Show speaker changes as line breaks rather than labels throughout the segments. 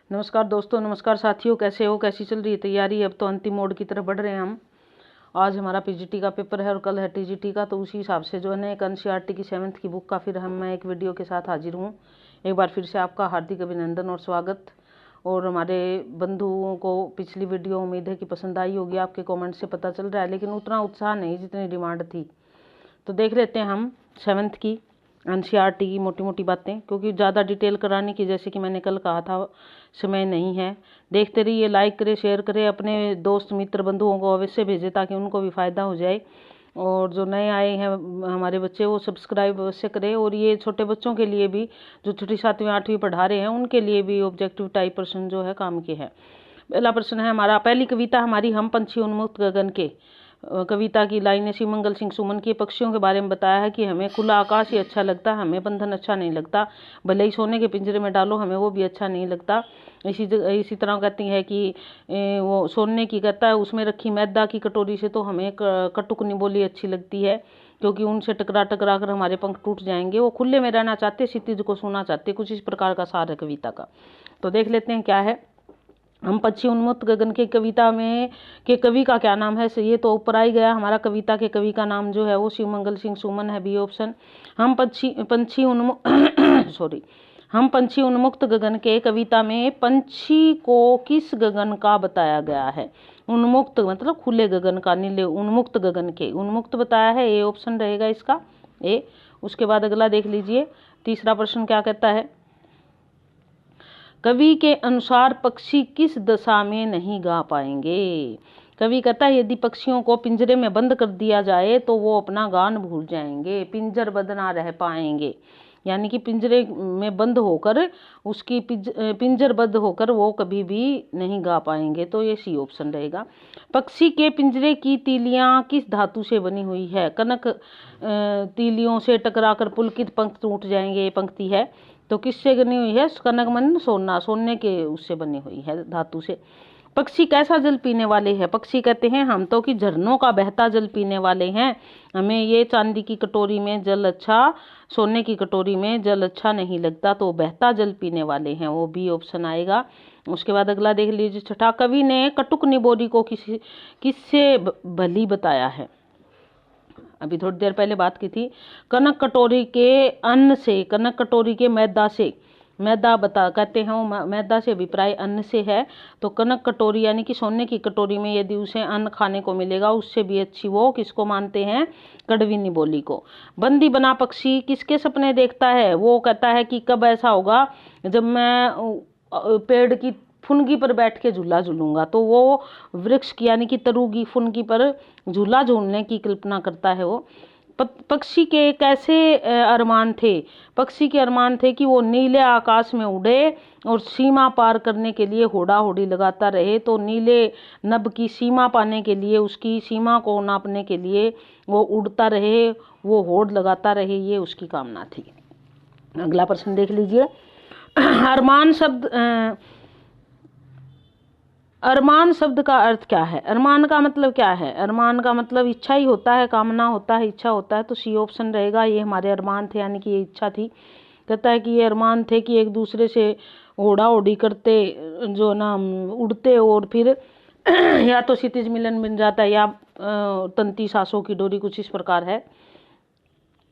नमस्कार दोस्तों, नमस्कार साथियों, कैसे हो? कैसी चल रही है तैयारी? अब तो अंतिम मोड की तरफ बढ़ रहे हैं हम। आज हमारा पीजीटी का पेपर है और कल है टीजीटी का, तो उसी हिसाब से जो है ना एक एनसीईआरटी की 7th की बुक का फिर मैं एक वीडियो के साथ हाजिर हूँ। एक बार फिर से आपका हार्दिक अभिनंदन और स्वागत। और हमारे बंधुओं को पिछली वीडियो उम्मीद है कि पसंद आई होगी, आपके कॉमेंट से पता चल रहा है, लेकिन उतना उत्साह नहीं जितनी डिमांड थी। तो देख लेते हैं हम 7th की एनसीईआरटी की मोटी मोटी बातें, क्योंकि ज़्यादा डिटेल कराने की, जैसे कि मैंने कल कहा था, समय नहीं है। देखते रहिए, लाइक करें, शेयर करें, अपने दोस्त मित्र बंधुओं को अवश्य भेजें ताकि उनको भी फ़ायदा हो जाए। और जो नए आए हैं हमारे बच्चे, वो सब्सक्राइब अवश्य करें। और ये छोटे बच्चों के लिए भी, जो छठी 7वीं 8वीं पढ़ा रहे हैं, उनके लिए भी ऑब्जेक्टिव टाइप प्रश्न जो है काम के है। पहला प्रश्न है हमारा, पहली कविता हमारी, हम पंछी उन्मुक्त गगन के। कविता की लाइनें शिवमंगल सिंह सुमन की। पक्षियों के बारे में बताया है कि हमें खुला आकाश ही अच्छा लगता, हमें बंधन अच्छा नहीं लगता, भले ही सोने के पिंजरे में डालो हमें वो भी अच्छा नहीं लगता। इसी तरह कहती है कि वो सोने की कहता है, उसमें रखी मैदा की कटोरी से तो हमें कटुक निबोली अच्छी लगती है, क्योंकि उनसे टकरा टकरा कर हमारे पंख टूट जाएंगे। वो खुले में रहना चाहते, क्षितिज को छूना चाहते। कुछ इस प्रकार का सार है कविता का। तो देख लेते हैं क्या है। हम पंछी उन्मुक्त गगन के कविता में के कवि का क्या नाम है? ये तो ऊपर आई गया। हमारा कविता के कवि का नाम जो है वो शिवमंगल सिंह सुमन है, बी ऑप्शन। हम पंछी उन्मुक्त सॉरी हम पंछी उन्मुक्त गगन के कविता में पंछी को किस गगन का बताया गया है? उन्मुक्त मतलब खुले गगन का, नीले। उन्मुक्त गगन के, उन्मुक्त बताया है, ए ऑप्शन रहेगा इसका, ए। उसके बाद अगला देख लीजिए, तीसरा प्रश्न क्या कहता है। कवि के अनुसार पक्षी किस दशा में नहीं गा पाएंगे? कवि कहता है यदि पक्षियों को पिंजरे में बंद कर दिया जाए तो वो अपना गान भूल जाएंगे, पिंजरबद्ध ना रह पाएंगे। यानी कि पिंजरे में बंद होकर, उसकी पिंजरबद्ध होकर वो कभी भी नहीं गा पाएंगे। तो ये सी ऑप्शन रहेगा। पक्षी के पिंजरे की तीलियां किस धातु से बनी हुई है? कनक तीलियों से टकराकर पुलकित पंख टूट जाएंगे, ये पंक्ति है। तो किससे बनी हुई है? कनक मन सोना, सोने के उससे बनी हुई है, धातु से। पक्षी कैसा जल पीने वाले हैं? पक्षी कहते हैं हम तो कि झरनों का बहता जल पीने वाले हैं, हमें ये चांदी की कटोरी में जल अच्छा, सोने की कटोरी में जल अच्छा नहीं लगता। तो बहता जल पीने वाले हैं, वो बी ऑप्शन आएगा। उसके बाद अगला देख लीजिए, छठा, कवि ने कटुक निबोरी को किससे भली बताया है? अभी थोड़ी देर पहले बात की थी। कनक कटोरी के अन्न से, कनक कटोरी के मैदा से, मैदा बता कहते हैं मैदा से अभिप्राय अन्न से है। तो कनक कटोरी यानी कि सोने की कटोरी में यदि उसे अन्न खाने को मिलेगा, उससे भी अच्छी वो किसको मानते हैं? कड़वी निबोली को। बंदी बना पक्षी किसके सपने देखता है? वो कहता है कि कब ऐसा होगा जब मैं पेड़ की फुनगी पर बैठ के झूला झूलूंगा। तो वो वृक्ष की यानी कि तरुगी फुनगी पर झूला झूलने की कल्पना करता है वो। पक्षी के कैसे अरमान थे? पक्षी के अरमान थे कि वो नीले आकाश में उड़े और सीमा पार करने के लिए होड़ा होड़ी लगाता रहे। तो नीले नभ की सीमा पाने के लिए, उसकी सीमा को नापने के लिए वो उड़ता रहे, वो होड़ लगाता रहे, ये उसकी कामना थी। अगला प्रश्न देख लीजिए। अरमान शब्द का अर्थ क्या है? अरमान का मतलब क्या है? अरमान का मतलब इच्छा ही होता है, कामना होता है, इच्छा होता है। तो सी ऑप्शन रहेगा, ये हमारे अरमान थे, यानी कि ये इच्छा थी। कहता है कि ये अरमान थे कि एक दूसरे से ओढ़ा ओढ़ी करते, जो ना उड़ते, और फिर या तो क्षितिज मिलन बन जाता है या तंती सांसों की डोरी, कुछ इस प्रकार है।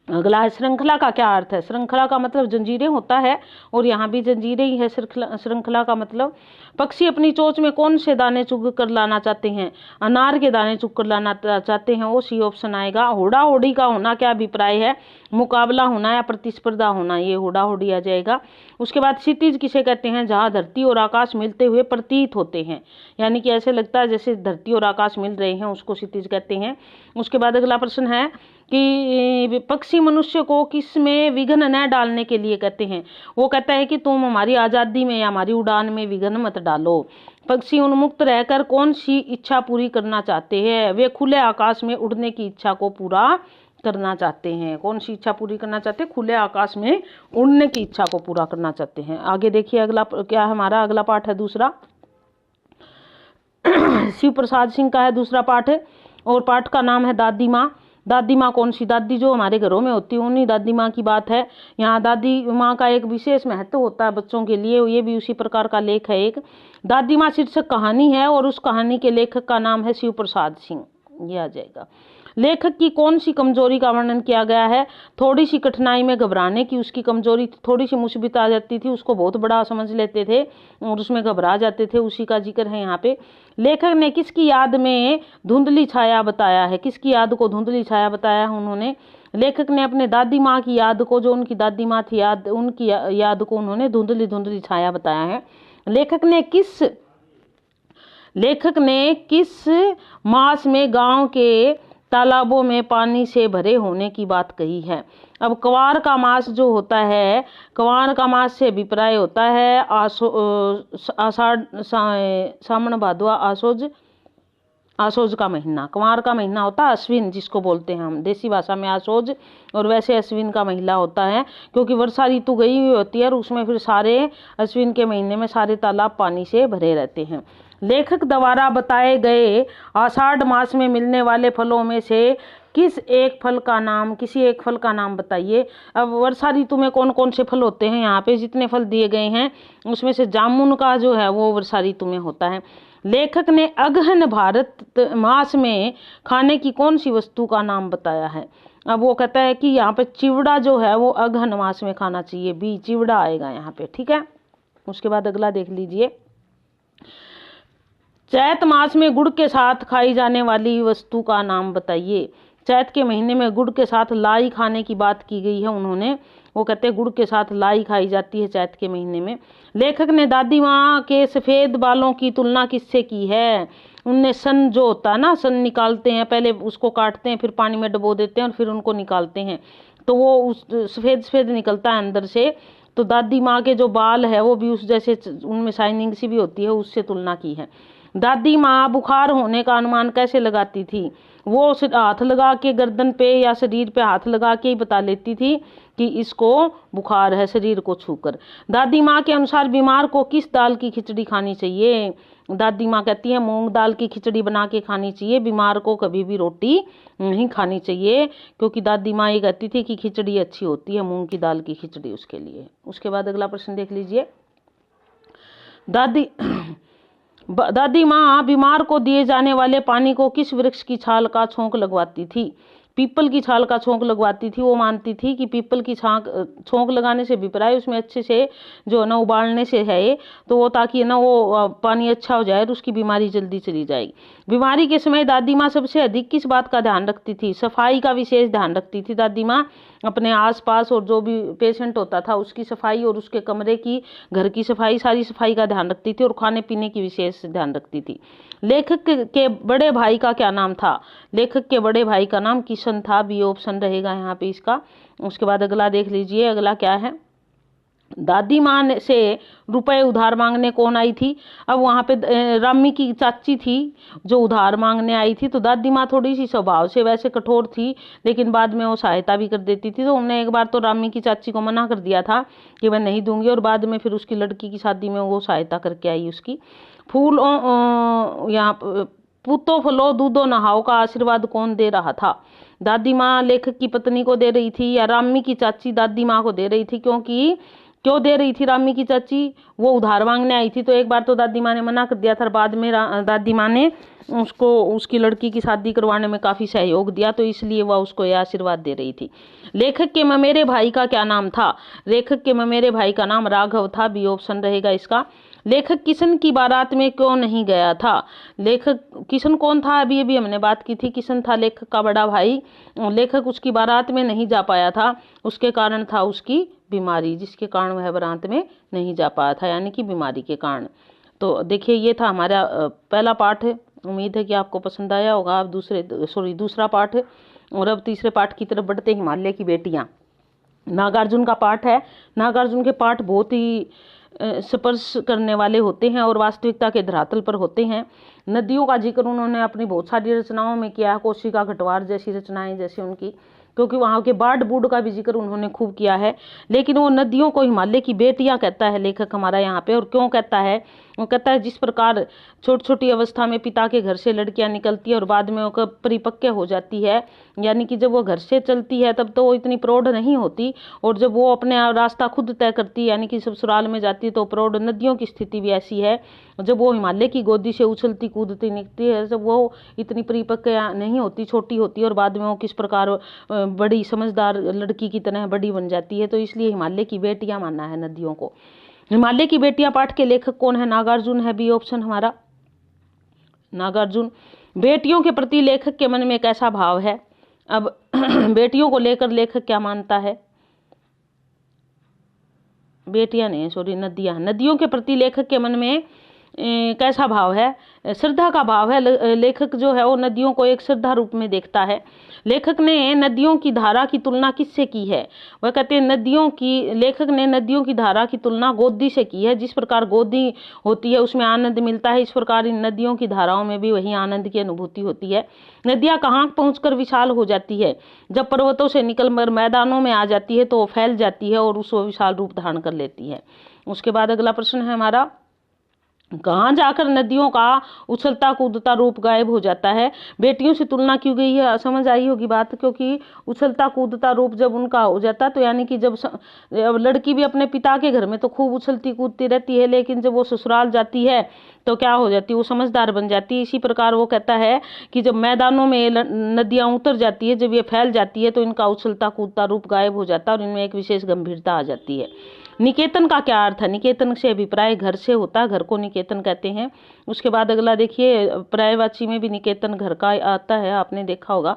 अगला है, श्रृंखला का क्या अर्थ है? श्रृंखला का मतलब जंजीरें होता है, और यहाँ भी जंजीरें ही है। श्रृंखला का मतलब, पक्षी अपनी चोंच में कौन से दाने चुग कर लाना चाहते हैं? अनार के दाने चुग कर लाना चाहते हैं, वो सी ऑप्शन आएगा। होड़ा होड़ी का होना क्या अभिप्राय है? मुकाबला होना या प्रतिस्पर्धा होना, ये होड़ा होड़ी आ जाएगा। उसके बाद क्षितिज किसे कहते हैं? जहाँ धरती और आकाश मिलते हुए प्रतीत होते हैं, यानी कि ऐसे लगता है जैसे धरती और आकाश मिल रहे हैं, उसको क्षितिज कहते हैं। उसके बाद अगला प्रश्न है कि पक्षी मनुष्य को किस में विघ्न न डालने के लिए कहते हैं? वो कहता है कि तुम हमारी आज़ादी में या हमारी उड़ान में विघ्न मत डालो। पक्षी उन्मुक्त रहकर कौन सी इच्छा पूरी करना चाहते हैं? वे खुले आकाश में उड़ने की इच्छा को पूरा करना चाहते हैं। कौन सी इच्छा पूरी करना चाहते हैं? खुले आकाश में उड़ने की इच्छा को पूरा करना चाहते हैं। आगे देखिए, अगला क्या है हमारा? अगला पाठ है दूसरा, शिव प्रसाद सिंह का है दूसरा पाठ है, और पाठ का नाम है दादी माँ। दादी माँ कौन सी? दादी जो हमारे घरों में होती है उन्हीं दादी माँ की बात है। यहाँ दादी माँ का एक विशेष महत्व होता है बच्चों के लिए, ये भी उसी प्रकार का लेख है एक। दादी माँ शीर्षक कहानी है और उस कहानी के लेखक का नाम है शिव प्रसाद सिंह, ये आ जाएगा। लेखक की कौन सी कमजोरी का वर्णन किया गया है? थोड़ी सी कठिनाई में घबराने की उसकी कमजोरी थी, थोड़ी सी मुसीबत आ जाती थी उसको बहुत बड़ा समझ लेते थे और उसमें घबरा जाते थे, उसी का जिक्र है यहाँ पे। लेखक ने किसकी याद में धुंधली छाया बताया है? किसकी याद को धुंधली छाया बताया है उन्होंने? लेखक ने अपने दादी माँ की याद को, जो उनकी दादी माँ थी याद, उनकी याद को उन्होंने धुंधली धुंधली छाया बताया है। लेखक ने किस मास में गांव के तालाबों में पानी से भरे होने की बात कही है? अब क्वार का मास जो होता है, क्वार का मास से अभिप्राय होता है आषाढ़, सावन भादवा, आसोज का महीना। कुमार का महीना होता है अश्विन, जिसको बोलते हैं हम देसी भाषा में आसोज, और वैसे अश्विन का महीना होता है, क्योंकि वर्षा ऋतु गई हुई होती है और उसमें फिर सारे अश्विन के महीने में सारे तालाब पानी से भरे रहते हैं। लेखक द्वारा बताए गए आषाढ़ मास में मिलने वाले फलों में से किसी एक फल का नाम बताइए। अब वर्षा ऋतु में कौन कौन से फल होते हैं? यहाँ पे जितने फल दिए गए हैं उसमें से जामुन का जो है वो वर्षा ऋतु में होता है। लेखक ने अगहन भारत मास में खाने की कौन सी वस्तु का नाम बताया है? अब वो कहता है कि यहाँ पे चिवड़ा जो है वो अगहन मास में खाना चाहिए, बी चिवड़ा आएगा यहाँ पे, ठीक है। उसके बाद अगला देख लीजिए। चैत मास में गुड़ के साथ खाई जाने वाली वस्तु का नाम बताइए। चैत के महीने में गुड़ के साथ लाई खाने की बात की गई है उन्होंने, वो कहते हैं गुड़ के साथ लाई खाई जाती है चैत के महीने में। लेखक ने दादी माँ के सफ़ेद बालों की तुलना किससे की है? उनने सन जो होता है ना, सन निकालते हैं, पहले उसको काटते हैं, फिर पानी में डुबो देते हैं और फिर उनको निकालते हैं, तो वो उस सफ़ेद सफ़ेद निकलता है अंदर से। तो दादी माँ के जो बाल है वो भी उस जैसे, उनमें शाइनिंग सी भी होती है, उससे तुलना की है। दादी माँ बुखार होने का अनुमान कैसे लगाती थी? वो हाथ लगा के गर्दन पे या शरीर पे हाथ लगा के ही बता लेती थी कि इसको बुखार है, शरीर को छूकर। दादी माँ के अनुसार बीमार को किस दाल की खिचड़ी खानी चाहिए? दादी माँ कहती है मूंग दाल की खिचड़ी बना के खानी चाहिए, बीमार को कभी भी रोटी नहीं खानी चाहिए, क्योंकि दादी माँ ये कहती थी कि खिचड़ी अच्छी होती है, मूंग की दाल की खिचड़ी उसके लिए। उसके बाद अगला प्रश्न देख लीजिए। दादी माँ बीमार को दिए जाने वाले पानी को किस वृक्ष की छाल का छोंक लगवाती थी? पीपल की छाल का छोंक लगवाती थी। वो मानती थी कि पीपल की छोंक लगाने से विपराय उसमें अच्छे से जो ना उबालने से है, तो वो ताकि ना वो पानी अच्छा हो जाए और उसकी बीमारी जल्दी चली जाएगी। बीमारी के समय दादी माँ सबसे अधिक किस बात का ध्यान रखती थी? सफाई का विशेष ध्यान रखती थी दादी माँ, अपने आसपास और जो भी पेशेंट होता था उसकी सफाई और उसके कमरे की, घर की सफाई, सारी सफाई का ध्यान रखती थी और खाने पीने की विशेष ध्यान रखती थी। लेखक के बड़े भाई का क्या नाम था? लेखक के बड़े भाई का नाम किशन था, बी ऑप्शन रहेगा यहाँ पे इसका। उसके बाद अगला देख लीजिए, अगला क्या है। दादी माँ से रुपए उधार मांगने कौन आई थी? अब वहाँ पे रामी की चाची थी जो उधार मांगने आई थी। तो दादी माँ थोड़ी सी स्वभाव से वैसे कठोर थी, लेकिन बाद में वो सहायता भी कर देती थी। तो उन्होंने एक बार तो रामी की चाची को मना कर दिया था कि मैं नहीं दूंगी, और बाद में फिर उसकी लड़की की शादी में वो सहायता करके आई उसकी। फूल यहाँ पूतो फलो दूधो नहाओ का आशीर्वाद कौन दे रहा था? दादी माँ लेखक की पत्नी को दे रही थी या रामी की चाची दादी माँ को दे रही थी? क्यों दे रही थी रामी की चाची? वो उधार मांगने आई थी, तो एक बार तो दादी माँ ने मना कर दिया था, बाद में दादी माँ ने उसको उसकी लड़की की शादी करवाने में काफ़ी सहयोग दिया, तो इसलिए वह उसको यह आशीर्वाद दे रही थी। लेखक के ममेरे भाई का क्या नाम था? लेखक के ममेरे भाई का नाम राघव था, बी ऑप्शन रहेगा इसका। लेखक किशन की बारात में क्यों नहीं गया था? लेखक किशन कौन था? अभी हमने बात की थी, किशन था लेखक का बड़ा भाई। लेखक उसकी बारात में नहीं जा पाया था, उसके कारण था उसकी बीमारी, जिसके कारण वह बारात में नहीं जा पाया था, यानी कि बीमारी के कारण। तो देखिए ये था हमारा पहला पाठ। उम्मीद है कि आपको पसंद आया होगा। अब दूसरा पाठ, और अब तीसरे पाठ की तरफ बढ़ते। हिमालय की बेटियां, नागार्जुन का पाठ है। नागार्जुन के पाठ बहुत ही स्पर्श करने वाले होते हैं और वास्तविकता के धरातल पर होते हैं। नदियों का जिक्र उन्होंने अपनी बहुत सारी रचनाओं में किया है, कोशिका घटवार जैसी रचनाएं जैसे उनकी। क्योंकि वहाँ के बाढ़ बूढ़ का भी जिक्र उन्होंने खूब किया है। लेकिन वो नदियों को हिमालय की बेटियां कहता है लेखक हमारा यहाँ पे। और क्यों कहता है? वो कहता है जिस प्रकार छोटी छोटी अवस्था में पिता के घर से लड़कियां निकलती है और बाद में वो परिपक्व हो जाती है, यानी कि जब वो घर से चलती है तब तो वो इतनी प्रौढ़ नहीं होती, और जब वो अपने रास्ता खुद तय करती है यानी कि ससुराल में जाती है तो प्रौढ़। नदियों की स्थिति भी ऐसी है, जब वो हिमालय की गोदी से उछलती कूदती निकलती है, जब वो इतनी परिपक्व नहीं होती, छोटी होती है, और बाद में वो किस प्रकार बड़ी समझदार लड़की की तरह बड़ी बन जाती है। तो इसलिए हिमालय की बेटियां माना है नदियों को। हिमालय की बेटियां पाठ के लेखक कौन है? नागार्जुन है, बी ऑप्शन हमारा नागार्जुन। बेटियों के प्रति लेखक के मन में कैसा भाव है? अब बेटियों को लेकर लेखक क्या मानता है? बेटियां नहीं, सॉरी, नदियां। नदियों के प्रति लेखक के मन में कैसा भाव है? श्रद्धा का भाव है। लेखक जो है वो नदियों को एक श्रद्धा रूप में देखता है। लेखक ने नदियों की धारा की तुलना किससे की है? वह कहते हैं लेखक ने नदियों की धारा की तुलना गोदी से की है। जिस प्रकार गोदी होती है उसमें आनंद मिलता है, इस प्रकार इन नदियों की धाराओं में भी वही आनंद की अनुभूति होती है। नदियां कहाँ पहुंचकर विशाल हो जाती है? जब पर्वतों से निकलकर मैदानों में आ जाती है तो वो फैल जाती है और उस विशाल रूप धारण कर लेती है। उसके बाद अगला प्रश्न है हमारा, कहाँ जाकर नदियों का उछलता कूदता रूप गायब हो जाता है? बेटियों से तुलना क्यों गई है? समझ आई होगी बात, क्योंकि उछलता कूदता रूप जब उनका हो जाता तो यानी कि जब लड़की भी अपने पिता के घर में तो खूब उछलती कूदती रहती है, लेकिन जब वो ससुराल जाती है तो क्या हो जाती है? वो समझदार बन जाती है। इसी प्रकार वो कहता है कि जब मैदानों में नदियां उतर जाती है, जब ये फैल जाती है तो इनका उछलता कूदता रूप गायब हो जाता है और इनमें एक विशेष गंभीरता आ जाती है। निकेतन का क्या अर्थ है? निकेतन से अभिप्राय घर से होता है, घर को निकेतन कहते हैं। उसके बाद अगला देखिए, पर्यायवाची में भी निकेतन घर का आता है, आपने देखा होगा।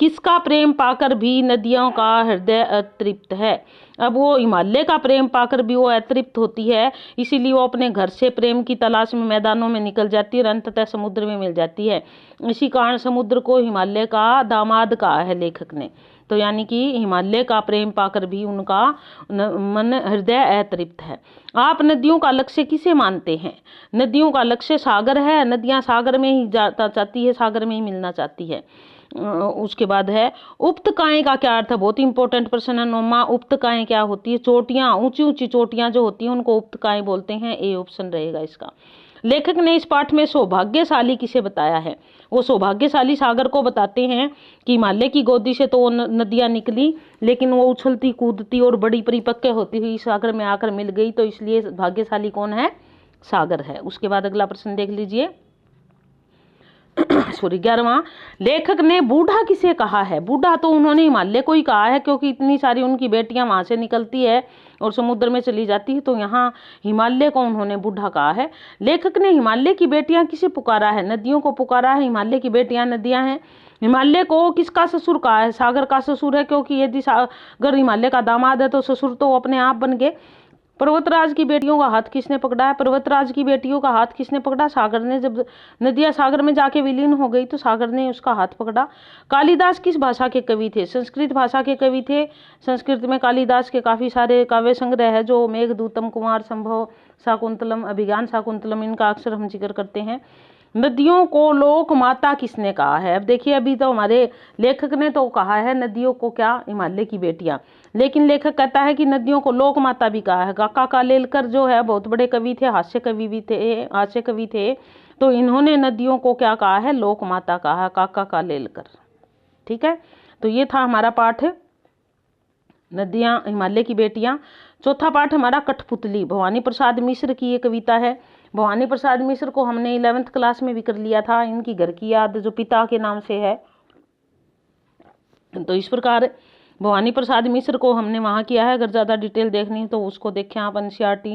किसका प्रेम पाकर भी नदियों का हृदय अतृप्त है? अब वो हिमालय का प्रेम पाकर भी वो अतृप्त होती है, इसीलिए वो अपने घर से प्रेम की तलाश में मैदानों में निकल जाती है और अंततः समुद्र में मिल जाती है। इसी कारण समुद्र को हिमालय का दामाद कहा है लेखक ने। तो यानी कि हिमालय का प्रेम पाकर भी उनका मन हृदय अतृप्त है। आप नदियों का लक्ष्य किसे मानते हैं? नदियों का लक्ष्य सागर है। नदियां सागर में ही जाता चाहती है, सागर में ही मिलना चाहती है। उसके बाद है उपत्यकाएं का क्या अर्थ है? बहुत इंपॉर्टेंट प्रश्न है 9वां। उपत्यकाएं क्या होती है? चोटियां, ऊंची ऊंची चोटियां जो होती हैं उनको उपत्यकाएं बोलते हैं। ए ऑप्शन रहेगा इसका। लेखक ने इस पाठ में सौभाग्यशाली किसे बताया है? वो सौभाग्यशाली सागर को बताते हैं कि हिमालय की गोदी से तो वो नदियां निकली, लेकिन वो उछलती कूदती और बड़ी परिपक्व होती हुई सागर में आकर मिल गई, तो इसलिए भाग्यशाली कौन है? सागर है। उसके बाद अगला प्रश्न देख लीजिए सॉरी 11वां। लेखक ने बूढ़ा किसे कहा है? बूढ़ा तो उन्होंने हिमालय को ही कहा है, क्योंकि इतनी सारी उनकी बेटियां वहां से निकलती है और समुद्र में चली जाती है, तो यहाँ हिमालय को उन्होंने बूढ़ा कहा है। लेखक ने हिमालय की बेटियां किसे पुकारा है? नदियों को पुकारा है। हिमालय की बेटियां नदियां हैं। हिमालय को किसका ससुर कहा है? सागर का ससुर है, क्योंकि यदि सागर हिमालय का दामाद है तो ससुर तो अपने आप बन गए। पर्वतराज की बेटियों का हाथ किसने पकड़ा है? पर्वतराज की बेटियों का हाथ किसने पकड़ा? सागर ने। जब नदियां सागर में जाके विलीन हो गई तो सागर ने उसका हाथ पकड़ा। कालिदास किस भाषा के कवि थे? संस्कृत भाषा के कवि थे। संस्कृत में कालिदास के काफी सारे काव्य संग्रह है, जो मेघदूतम, कुमार संभव शाकुंतलम, अभिज्ञान शाकुंतलम, इनका अक्सर हम जिक्र करते हैं। नदियों को लोक माता किसने कहा है? अब देखिए, अभी तो हमारे लेखक ने तो कहा है नदियों को क्या? हिमालय की बेटियां। लेकिन लेखक कहता है कि नदियों को लोक माता भी कहा है। काका कालेलकर जो है बहुत बड़े कवि थे, हास्य कवि थे, तो इन्होंने नदियों को क्या कहा है? लोक माता कहा है, काका कालेलकर। ठीक है, तो ये था हमारा पाठ नदियां, हिमालय की बेटियां। चौथा पाठ हमारा कठपुतली, भवानी प्रसाद मिश्र की ये कविता है। भवानी प्रसाद मिश्र को हमने 11th क्लास में भी कर लिया था। इनकी घर की याद जो पिता के नाम से है, तो इस प्रकार भवानी प्रसाद मिश्र को हमने वहाँ किया है। अगर ज़्यादा डिटेल देखनी है तो उसको देखें आप, NCERT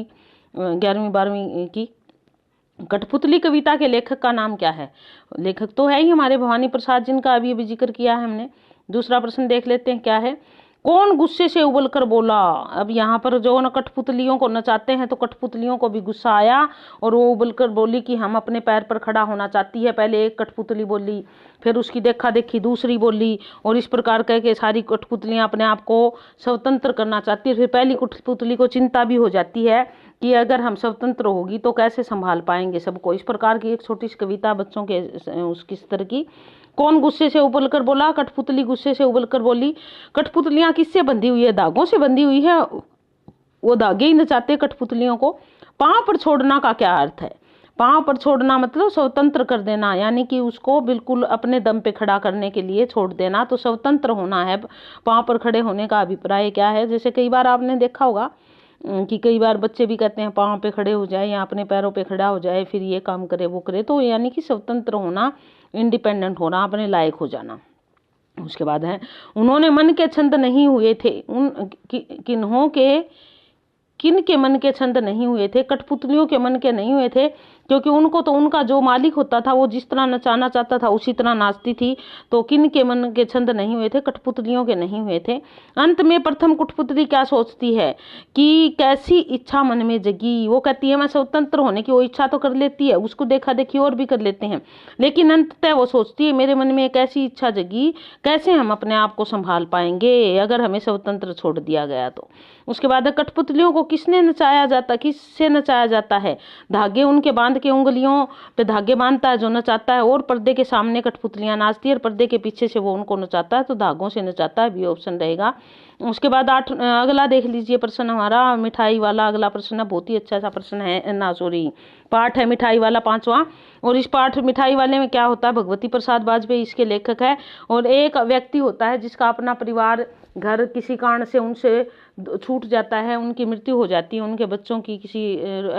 11वीं 12वीं की। कठपुतली कविता के लेखक का नाम क्या है? लेखक तो है ही हमारे भवानी प्रसाद, जिनका अभी अभी जिक्र किया है हमने। दूसरा प्रश्न देख लेते हैं क्या है। कौन गुस्से से उबल कर बोला? अब यहाँ पर जो न कठपुतलियों को नचाते हैं तो कठपुतलियों को भी गुस्सा आया और वो उबल कर बोली कि हम अपने पैर पर खड़ा होना चाहती है। पहले एक कठपुतली बोली, फिर उसकी देखा देखी दूसरी बोली, और इस प्रकार कह के सारी कठपुतलियां अपने आप को स्वतंत्र करना चाहती है। फिर पहली कठपुतली को चिंता भी हो जाती है कि अगर हम स्वतंत्र होगी तो कैसे संभाल पाएंगे सबको। इस प्रकार की एक छोटी सी कविता बच्चों के उसकी स्तर की। कौन गुस्से से उबलकर बोला? कठपुतली गुस्से से उबलकर बोली। कठपुतलियां किससे बंधी हुई है? धागों से बंधी हुई है। वो धागे ही नचाते कठपुतलियों को। पांव पर छोड़ना का क्या अर्थ है? पांव पर छोड़ना मतलब स्वतंत्र कर देना, यानी कि उसको बिल्कुल अपने दम पे खड़ा करने के लिए छोड़ देना, तो स्वतंत्र होना है। पांव पर खड़े होने का अभिप्राय क्या है? जैसे कई बार आपने देखा होगा कि कई बार बच्चे भी कहते हैं पांव पे खड़े हो जाए या अपने पैरों पे खड़ा हो जाए, फिर ये काम करे वो करे, तो यानी कि स्वतंत्र होना, इंडिपेंडेंट होना, अपने लायक हो जाना। उसके बाद है, उन्होंने मन के छंद नहीं हुए थे। किन के मन के छंद नहीं हुए थे? कठपुतलियों के मन के नहीं हुए थे, क्योंकि उनको तो उनका जो मालिक होता था वो जिस तरह नचाना चाहता था उसी तरह नाचती थी। तो किन के मन के छंद नहीं हुए थे? कठपुतलियों के नहीं हुए थे। अंत में प्रथम कठपुतली क्या सोचती है कि कैसी इच्छा मन में जगी? वो कहती है मैं स्वतंत्र होने की वो इच्छा तो कर लेती है, उसको देखा देखी और भी कर लेते हैं, लेकिन अंततः वो सोचती है मेरे मन में एक ऐसी इच्छा जगी, कैसे हम अपने आप को संभाल पाएंगे अगर हमें स्वतंत्र छोड़ दिया गया तो। उसके बाद कठपुतलियों को किससे नचाया जाता है? धागे उनके बांध के उंगलियों पे धागे बांधता है जो नचाता है, और पर्दे के सामने कठपुतलियां नाचती है और पर्दे के पीछे से वो उनको नचाता है, तो धागों से नचाता है, बी ऑप्शन रहेगा। उसके बाद अगला देख लीजिए प्रश्न हमारा मिठाई वाला। अगला प्रश्न बहुत ही अच्छा सा प्रश्न है, ना सॉरी पाठ है मिठाई वाला 5वां। और इस पाठ मिठाई वाले में क्या होता है? भगवती प्रसाद वाजपेयी इसके लेखक है, और एक व्यक्ति होता है जिसका अपना परिवार घर किसी कारण से उनसे छूट जाता है, उनकी मृत्यु हो जाती है उनके बच्चों की किसी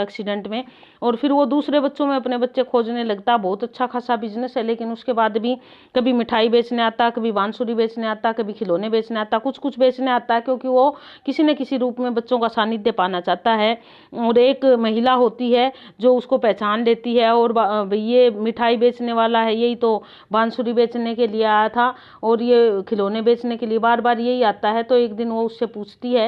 एक्सीडेंट में, और फिर वो दूसरे बच्चों में अपने बच्चे खोजने लगता। बहुत अच्छा खासा बिजनेस है, लेकिन उसके बाद भी कभी मिठाई बेचने आता, कभी बांसुरी बेचने आता, कभी खिलौने बेचने आता, कुछ बेचने आता है, क्योंकि वो किसी न किसी रूप में बच्चों का सानिध्य पाना चाहता है। और एक महिला होती है जो उसको पहचान लेती है, और ये मिठाई बेचने वाला है, यही तो बांसुरी बेचने के लिए आया था और ये खिलौने बेचने के लिए बार बार यही आता है। तो एक दिन वो उससे पूछती है,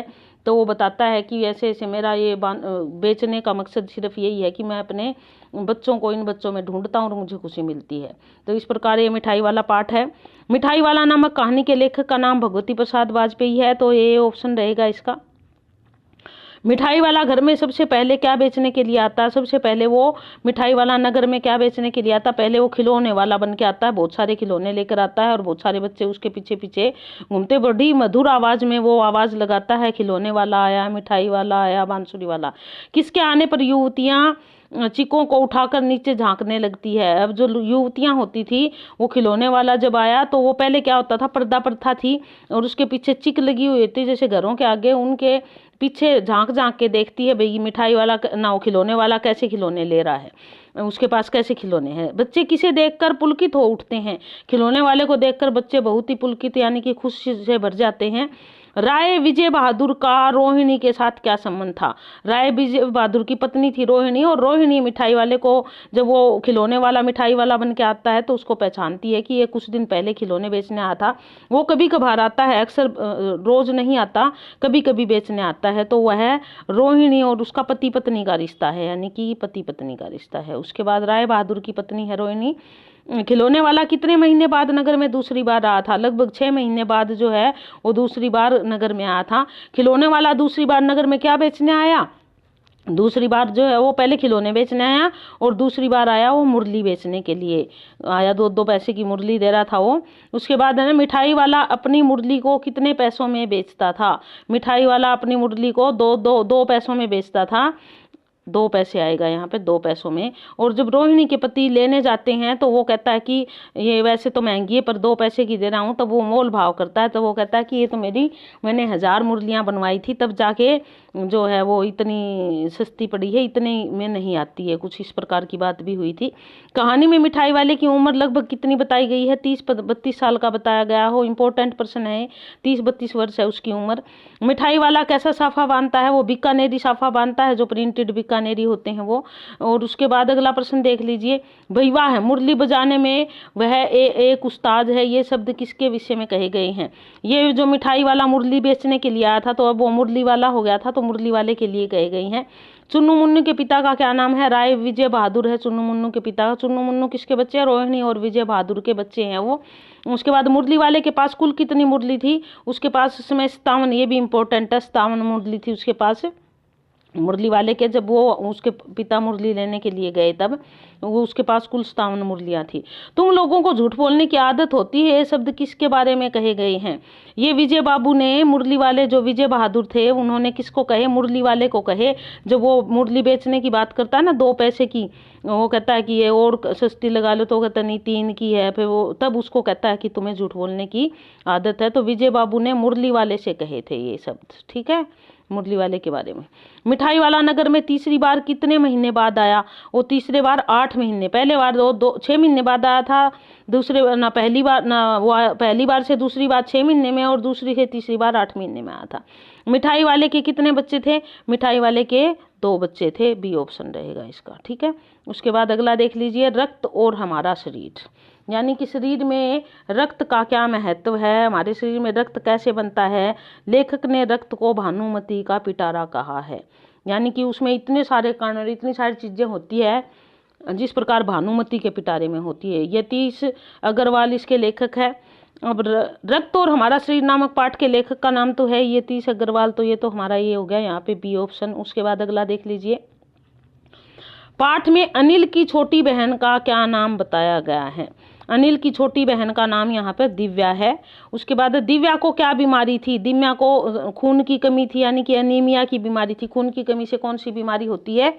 तो वो बताता है कि ऐसे ऐसे मेरा ये बेचने का मकसद सिर्फ यही है कि मैं अपने बच्चों को इन बच्चों में ढूंढता हूँ और मुझे खुशी मिलती है। तो इस प्रकार ये मिठाई वाला पाठ है। मिठाई वाला नामक कहानी के लेखक का नाम भगवती प्रसाद वाजपेयी है, तो ये ऑप्शन रहेगा इसका। मिठाई वाला घर में सबसे पहले क्या बेचने के लिए आता है? सबसे पहले वो मिठाई वाला नगर में क्या बेचने के लिए आता है? पहले वो खिलौने वाला बन के आता है, बहुत सारे खिलौने लेकर आता है और बहुत सारे बच्चे उसके पीछे पीछे घूमते, बड़ी मधुर आवाज में वो आवाज लगाता है, खिलौने वाला आया, मिठाई वाला आया, बांसुरी वाला। किसके आने पर युवतियां चिकों को उठाकर नीचे झांकने लगती है? अब जो युवतियां होती थी, वो खिलौने वाला जब आया तो वो पहले क्या होता था, पर्दा प्रथा थी और उसके पीछे चिक लगी हुई थी, जैसे घरों के आगे, उनके पीछे झांक झांक के देखती है भाई मिठाई वाला ना, वो खिलौने वाला कैसे खिलौने ले रहा है, उसके पास कैसे खिलौने हैं। बच्चे किसे देखकर पुलकित हो उठते हैं? खिलौने वाले को देखकर बच्चे बहुत ही पुलकित यानी कि खुशी से भर जाते हैं। राय विजय बहादुर का रोहिणी के साथ क्या संबंध था? राय विजय बहादुर की पत्नी थी रोहिणी, और रोहिणी मिठाई वाले को जब वो खिलौने वाला मिठाई वाला बन के आता है तो उसको पहचानती है कि ये कुछ दिन पहले खिलौने बेचने आया था। वो कभी कभार आता है, अक्सर रोज नहीं आता, कभी कभी बेचने आता है। तो वह रोहिणी और उसका पति पत्नी का रिश्ता है, यानी कि पति पत्नी का रिश्ता है। उसके बाद राय बहादुर की पत्नी है रोहिणी। खिलौने वाला कितने महीने बाद नगर में दूसरी बार आया था? लगभग 6 महीने बाद जो है वो दूसरी बार नगर में आया था। खिलौने वाला दूसरी बार नगर में क्या बेचने आया? दूसरी बार जो है वो पहले खिलौने बेचने आया और दूसरी बार आया वो मुरली बेचने के लिए आया, 2 पैसे की मुरली दे रहा था वो। उसके बाद है ना, मिठाई वाला अपनी मुरली को कितने पैसों में बेचता था? मिठाई वाला अपनी मुरली को 2 पैसों में बेचता था। 2 पैसे आएगा यहाँ पे, 2 पैसों में। और जब रोहिणी के पति लेने जाते हैं तो वो कहता है कि ये वैसे तो महंगी है पर 2 पैसे की दे रहा हूँ, तब वो मोल भाव करता है। तो वो कहता है कि ये तो मैंने 1000 मुरलियाँ बनवाई थी, तब जाके जो है वो इतनी सस्ती पड़ी है, इतने में नहीं आती है, कुछ इस प्रकार की बात भी हुई थी। कहानी में मिठाई वाले की उम्र लगभग कितनी बताई गई है? 30-32 साल का बताया गया हो। इंपॉर्टेंट प्रश्न है, 30-32 वर्ष है उसकी उम्र। मिठाई वाला कैसा साफा बांधता है? वो बीकानेरी साफा बांधता है, जो प्रिंटेड बीकानेरी होते हैं वो। और उसके बाद अगला प्रश्न देख लीजिए, भैया है मुरली बजाने में वह एक उस्ताद है, ये शब्द किसके विषय में कहे गए हैं? ये जो मिठाई वाला मुरली बेचने के लिए आया था तो अब वो मुरली वाला हो गया था, तो मुरली वाले के लिए कहे गई हैं। चुन्नू मुन्नू के पिता का क्या नाम है? राय विजय बहादुर है चुन्नू मुन्नू के पिता। चुन्नू मुन्नू किसके बच्चे हैं? रोहिणी और विजय बहादुर के बच्चे हैं वो। उसके बाद मुरली वाले के पास कुल कितनी मुरली थी? उसके पास इस समय 57, ये भी इंपॉर्टेंट है, 57 मुरली थी उसके पास। मुरली वाले के, जब वो उसके पिता मुरली लेने के लिए गए तब वो उसके पास कुल 57 मुरलियाँ थी। तुम लोगों को झूठ बोलने की आदत होती है, ये शब्द किसके बारे में कहे गए हैं? ये विजय बाबू ने, मुरली वाले जो विजय बहादुर थे, उन्होंने किसको कहे? मुरली वाले को कहे। जब वो मुरली बेचने की बात करता है ना, 2 पैसे की, वो कहता है कि ये और सस्ती लगा लो, तो कहता नहीं 3 की है, फिर वो तब उसको कहता है कि तुम्हें झूठ बोलने की आदत है। तो विजय बाबू ने मुरली वाले से कहे थे ये शब्द, ठीक है, मुरली वाले के बारे में। मिठाई वाला नगर में तीसरी बार कितने महीने बाद आया? वो तीसरे बार 8 महीने, पहले बार 6 महीने बाद आया था, दूसरे ना पहली बार ना वो पहली बार से दूसरी बार 6 महीने में, और दूसरी से तीसरी बार 8 महीने में आया था। मिठाई वाले के कितने बच्चे थे? मिठाई वाले के 2 बच्चे थे, बी ऑप्शन रहेगा इसका, ठीक है। उसके बाद अगला देख लीजिए, रक्त और हमारा शरीर, यानी कि शरीर में रक्त का क्या महत्व है, हमारे शरीर में रक्त कैसे बनता है। लेखक ने रक्त को भानुमति का पिटारा कहा है, यानी कि उसमें इतने सारे कण और इतनी सारी चीजें होती है जिस प्रकार भानुमति के पिटारे में होती है। यतीश अग्रवाल इसके लेखक है। अब रक्त और हमारा शरीर नामक पाठ के लेखक का नाम तो है यतीश अग्रवाल, तो ये तो हमारा ये हो गया यहाँ पे बी ऑप्शन। उसके बाद अगला देख लीजिए, पाठ में अनिल की छोटी बहन का क्या नाम बताया गया है? अनिल की छोटी बहन का नाम यहाँ पर दिव्या है। उसके बाद दिव्या को क्या बीमारी थी? दिव्या को खून की कमी थी, यानी कि एनीमिया की बीमारी थी। खून की कमी से कौन सी बीमारी होती है?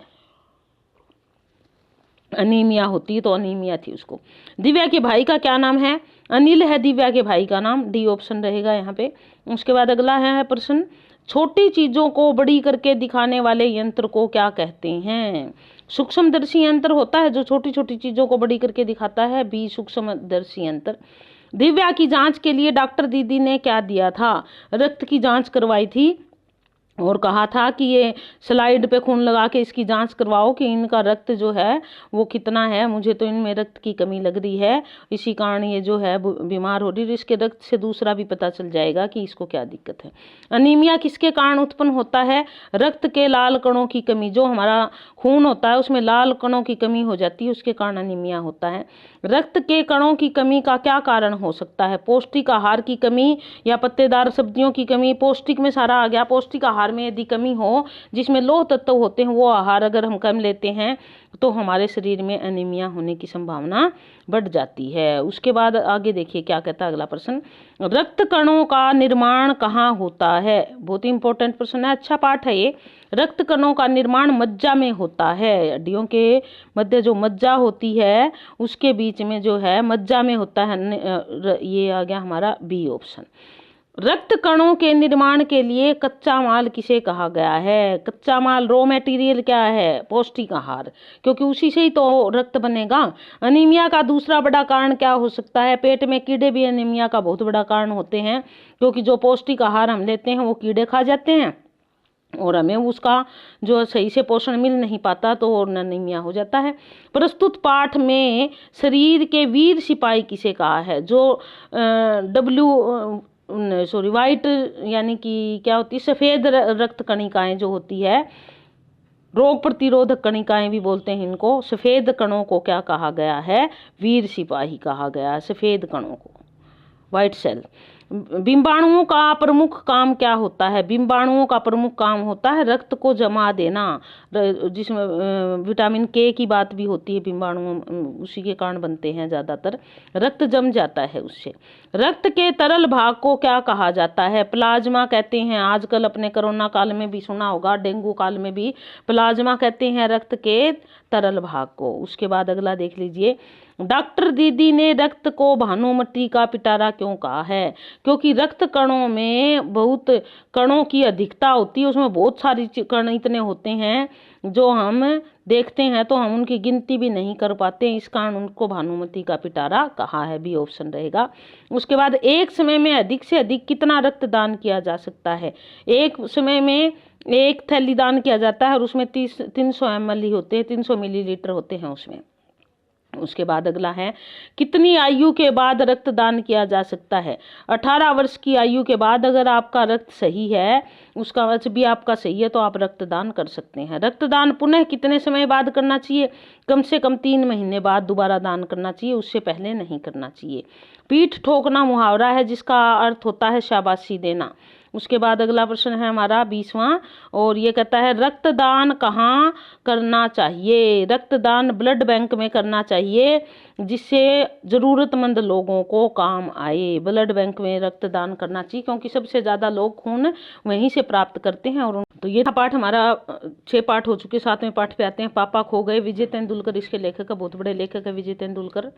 अनीमिया होती है, तो अनीमिया थी उसको। दिव्या के भाई का क्या नाम है? अनिल है दिव्या के भाई का नाम, डी ऑप्शन रहेगा यहाँ पे। उसके बाद अगला है प्रश्न, छोटी चीजों को बड़ी करके दिखाने वाले यंत्र को क्या कहते हैं? सूक्ष्मदर्शी यंत्र होता है जो छोटी छोटी चीजों को बड़ी करके दिखाता है, बी सूक्ष्मदर्शी यंत्र। दिव्या की जांच के लिए डॉक्टर दीदी ने क्या दिया था? रक्त की जांच करवाई थी और कहा था कि ये स्लाइड पे खून लगा के इसकी जांच करवाओ कि इनका रक्त जो है वो कितना है, मुझे तो इनमें रक्त की कमी लग रही है, इसी कारण ये जो है बीमार हो रही है। इसके रक्त से दूसरा भी पता चल जाएगा कि इसको क्या दिक्कत है। अनीमिया किसके कारण उत्पन्न होता है? रक्त के लाल कणों की कमी, जो हमारा खून होता है उसमें लाल कणों की कमी हो जाती है, उसके कारण अनीमिया होता है। रक्त के कणों की कमी का क्या कारण हो सकता है? पौष्टिक आहार की कमी या पत्तेदार सब्जियों की कमी? पौष्टिक में सारा आ गया। पौष्टिक आहार में यदि कमी हो, जिसमें लौह तत्व होते हैं, वो आहार अगर हम कम लेते हैं तो हमारे शरीर में एनीमिया होने की संभावना बढ़ जाती है। उसके बाद आगे देखिए क्या कहता है अगला प्रश्न, रक्त कणों का निर्माण कहाँ होता है? बहुत ही इंपॉर्टेंट प्रश्न है, अच्छा पाठ है ये। रक्त कणों का निर्माण मज्जा में होता है, हड्डियों के मध्य जो मज्जा होती है उसके बीच में जो है मज्जा में होता है। ये आ गया हमारा बी ऑप्शन। रक्त कणों के निर्माण के लिए कच्चा माल किसे कहा गया है? कच्चा माल, रॉ मटेरियल क्या है? पौष्टिक आहार, क्योंकि उसी से ही तो रक्त बनेगा। अनीमिया का दूसरा बड़ा कारण क्या हो सकता है? पेट में कीड़े भी अनीमिया का बहुत बड़ा कारण होते हैं, क्योंकि जो पौष्टिक आहार हम लेते हैं वो कीड़े खा जाते हैं और हमें उसका जो सही से पोषण मिल नहीं पाता, तो और अनीमिया हो जाता है। प्रस्तुत पाठ में शरीर के वीर सिपाही किसे कहा है? जो वाइट, यानी कि क्या होती है, सफेद रक्त कणिकाएं जो होती है, रोग प्रतिरोधक कणिकाएं भी बोलते हैं इनको। सफेद कणों को क्या कहा गया है? वीर सिपाही कहा गया है सफेद कणों को, व्हाइट सेल। बिंबाणुओं का प्रमुख काम क्या होता है? बिंबाणुओं का प्रमुख काम होता है रक्त को जमा देना, जिसमें विटामिन के की बात भी होती है। बिंबाणु उसी के कारण बनते हैं ज़्यादातर, रक्त जम जाता है उससे। रक्त के तरल भाग को क्या कहा जाता है? प्लाज्मा कहते हैं। आजकल अपने कोरोना काल में भी सुना होगा, डेंगू काल में भी प्लाज्मा कहते हैं रक्त के तरल भाग को। उसके बाद अगला देख लीजिए, डॉक्टर दीदी ने रक्त को भानुमति का पिटारा क्यों कहा है? क्योंकि रक्त कणों में बहुत कणों की अधिकता होती है, उसमें बहुत सारी कण इतने होते हैं जो हम देखते हैं तो हम उनकी गिनती भी नहीं कर पाते, इस कारण उनको भानुमति का पिटारा कहा है, बी ऑप्शन रहेगा। उसके बाद एक समय में अधिक से अधिक कितना रक्तदान किया जा सकता है? एक समय में 1 थैली दान किया जाता है और उसमें 300 ml ही होते हैं, 300 मिलीलीटर होते हैं उसमें। उसके बाद अगला है, कितनी आयु के बाद रक्तदान किया जा सकता है? 18 वर्ष की आयु के बाद अगर आपका रक्त सही है, उसका वजन भी आपका सही है, तो आप रक्तदान कर सकते हैं। रक्तदान पुनः कितने समय बाद करना चाहिए? कम से कम 3 महीने बाद दोबारा दान करना चाहिए, उससे पहले नहीं करना चाहिए। पीठ ठोकना मुहावरा है जिसका अर्थ होता है शाबाशी देना। उसके बाद अगला प्रश्न है हमारा 20वां, और ये कहता है रक्तदान कहाँ करना चाहिए। रक्तदान ब्लड बैंक में करना चाहिए, जिससे ज़रूरतमंद लोगों को काम आए। ब्लड बैंक में रक्तदान करना चाहिए, क्योंकि सबसे ज़्यादा लोग खून वहीं से प्राप्त करते हैं। और तो ये था पाठ हमारा, 6 पाठ हो चुके। 7वें पाठ पे आते हैं। पापा खो गए, विजय तेंदुलकर इसके लेखक है, बहुत बड़े लेखक है विजय तेंदुलकर।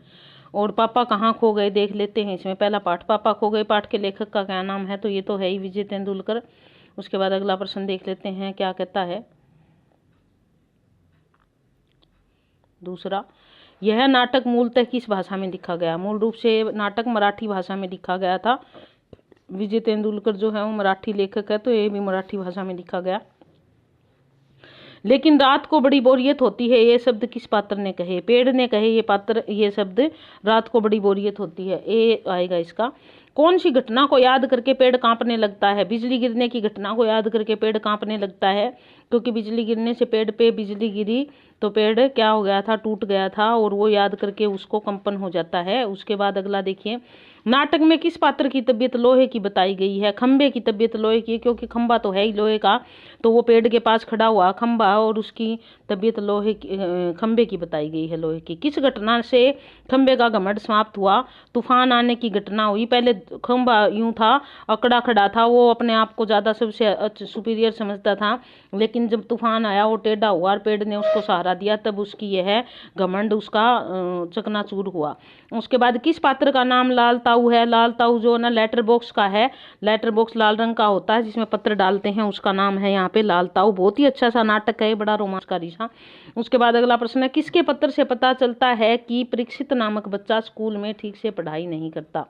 और पापा कहाँ खो गए देख लेते हैं इसमें। पहला पाठ, पापा खो गए पाठ के लेखक का क्या नाम है, तो ये तो है ही विजय तेंदुलकर। उसके बाद अगला प्रश्न देख लेते हैं क्या कहता है। दूसरा, यह नाटक मूलतः किस भाषा में लिखा गया। मूल रूप से नाटक मराठी भाषा में लिखा गया था। विजय तेंदुलकर जो है वो मराठी लेखक है, तो ये भी मराठी भाषा में लिखा गया। लेकिन रात को बड़ी बोरियत होती है, ये शब्द किस पात्र ने कहे। पेड़ ने कहे ये पात्र, ये शब्द रात को बड़ी बोरियत होती है, ये आएगा इसका। कौन सी घटना को याद करके पेड़ कांपने लगता है। बिजली गिरने की घटना को याद करके पेड़ कांपने लगता है, क्योंकि बिजली गिरने से पेड़ पे बिजली गिरी तो पेड़ क्या हो गया था, टूट गया था, और वो याद करके उसको कंपन हो जाता है। उसके बाद अगला देखिए, नाटक में किस पात्र की तबीयत लोहे की बताई गई है। खंबे की तबीयत लोहे की, क्योंकि खंबा तो है ही लोहे का, तो वो पेड़ के पास खड़ा हुआ खंबा, और उसकी तबीयत लोहे की, खंबे की बताई गई है, लोहे की। किस घटना से खंबे का घमंड समाप्त हुआ। तूफान आने की घटना हुई। पहले खंबा यूं था, अकड़ा खड़ा था, वो अपने आप को ज़्यादा सबसे सुपीरियर समझता था, लेकिन जब तूफान आया वो टेढ़ा हुआ और पेड़ ने उसको सहारा दिया, तब उसकी यह घमंड उसका चकनाचूर हुआ। उसके बाद किस पात्र का नाम लाल ताऊ है। लाल ताऊ जो ना लेटर बॉक्स का है, लेटर बॉक्स लाल रंग का होता है जिसमें पत्र डालते हैं, उसका नाम है यहाँ पे लाल ताऊ। बहुत ही अच्छा सा नाटक है, बड़ा रोमांचकारी सा। उसके बाद अगला प्रश्न है, किसके पत्र से पता चलता है कि परीक्षित नामक बच्चा स्कूल में ठीक से पढ़ाई नहीं करता।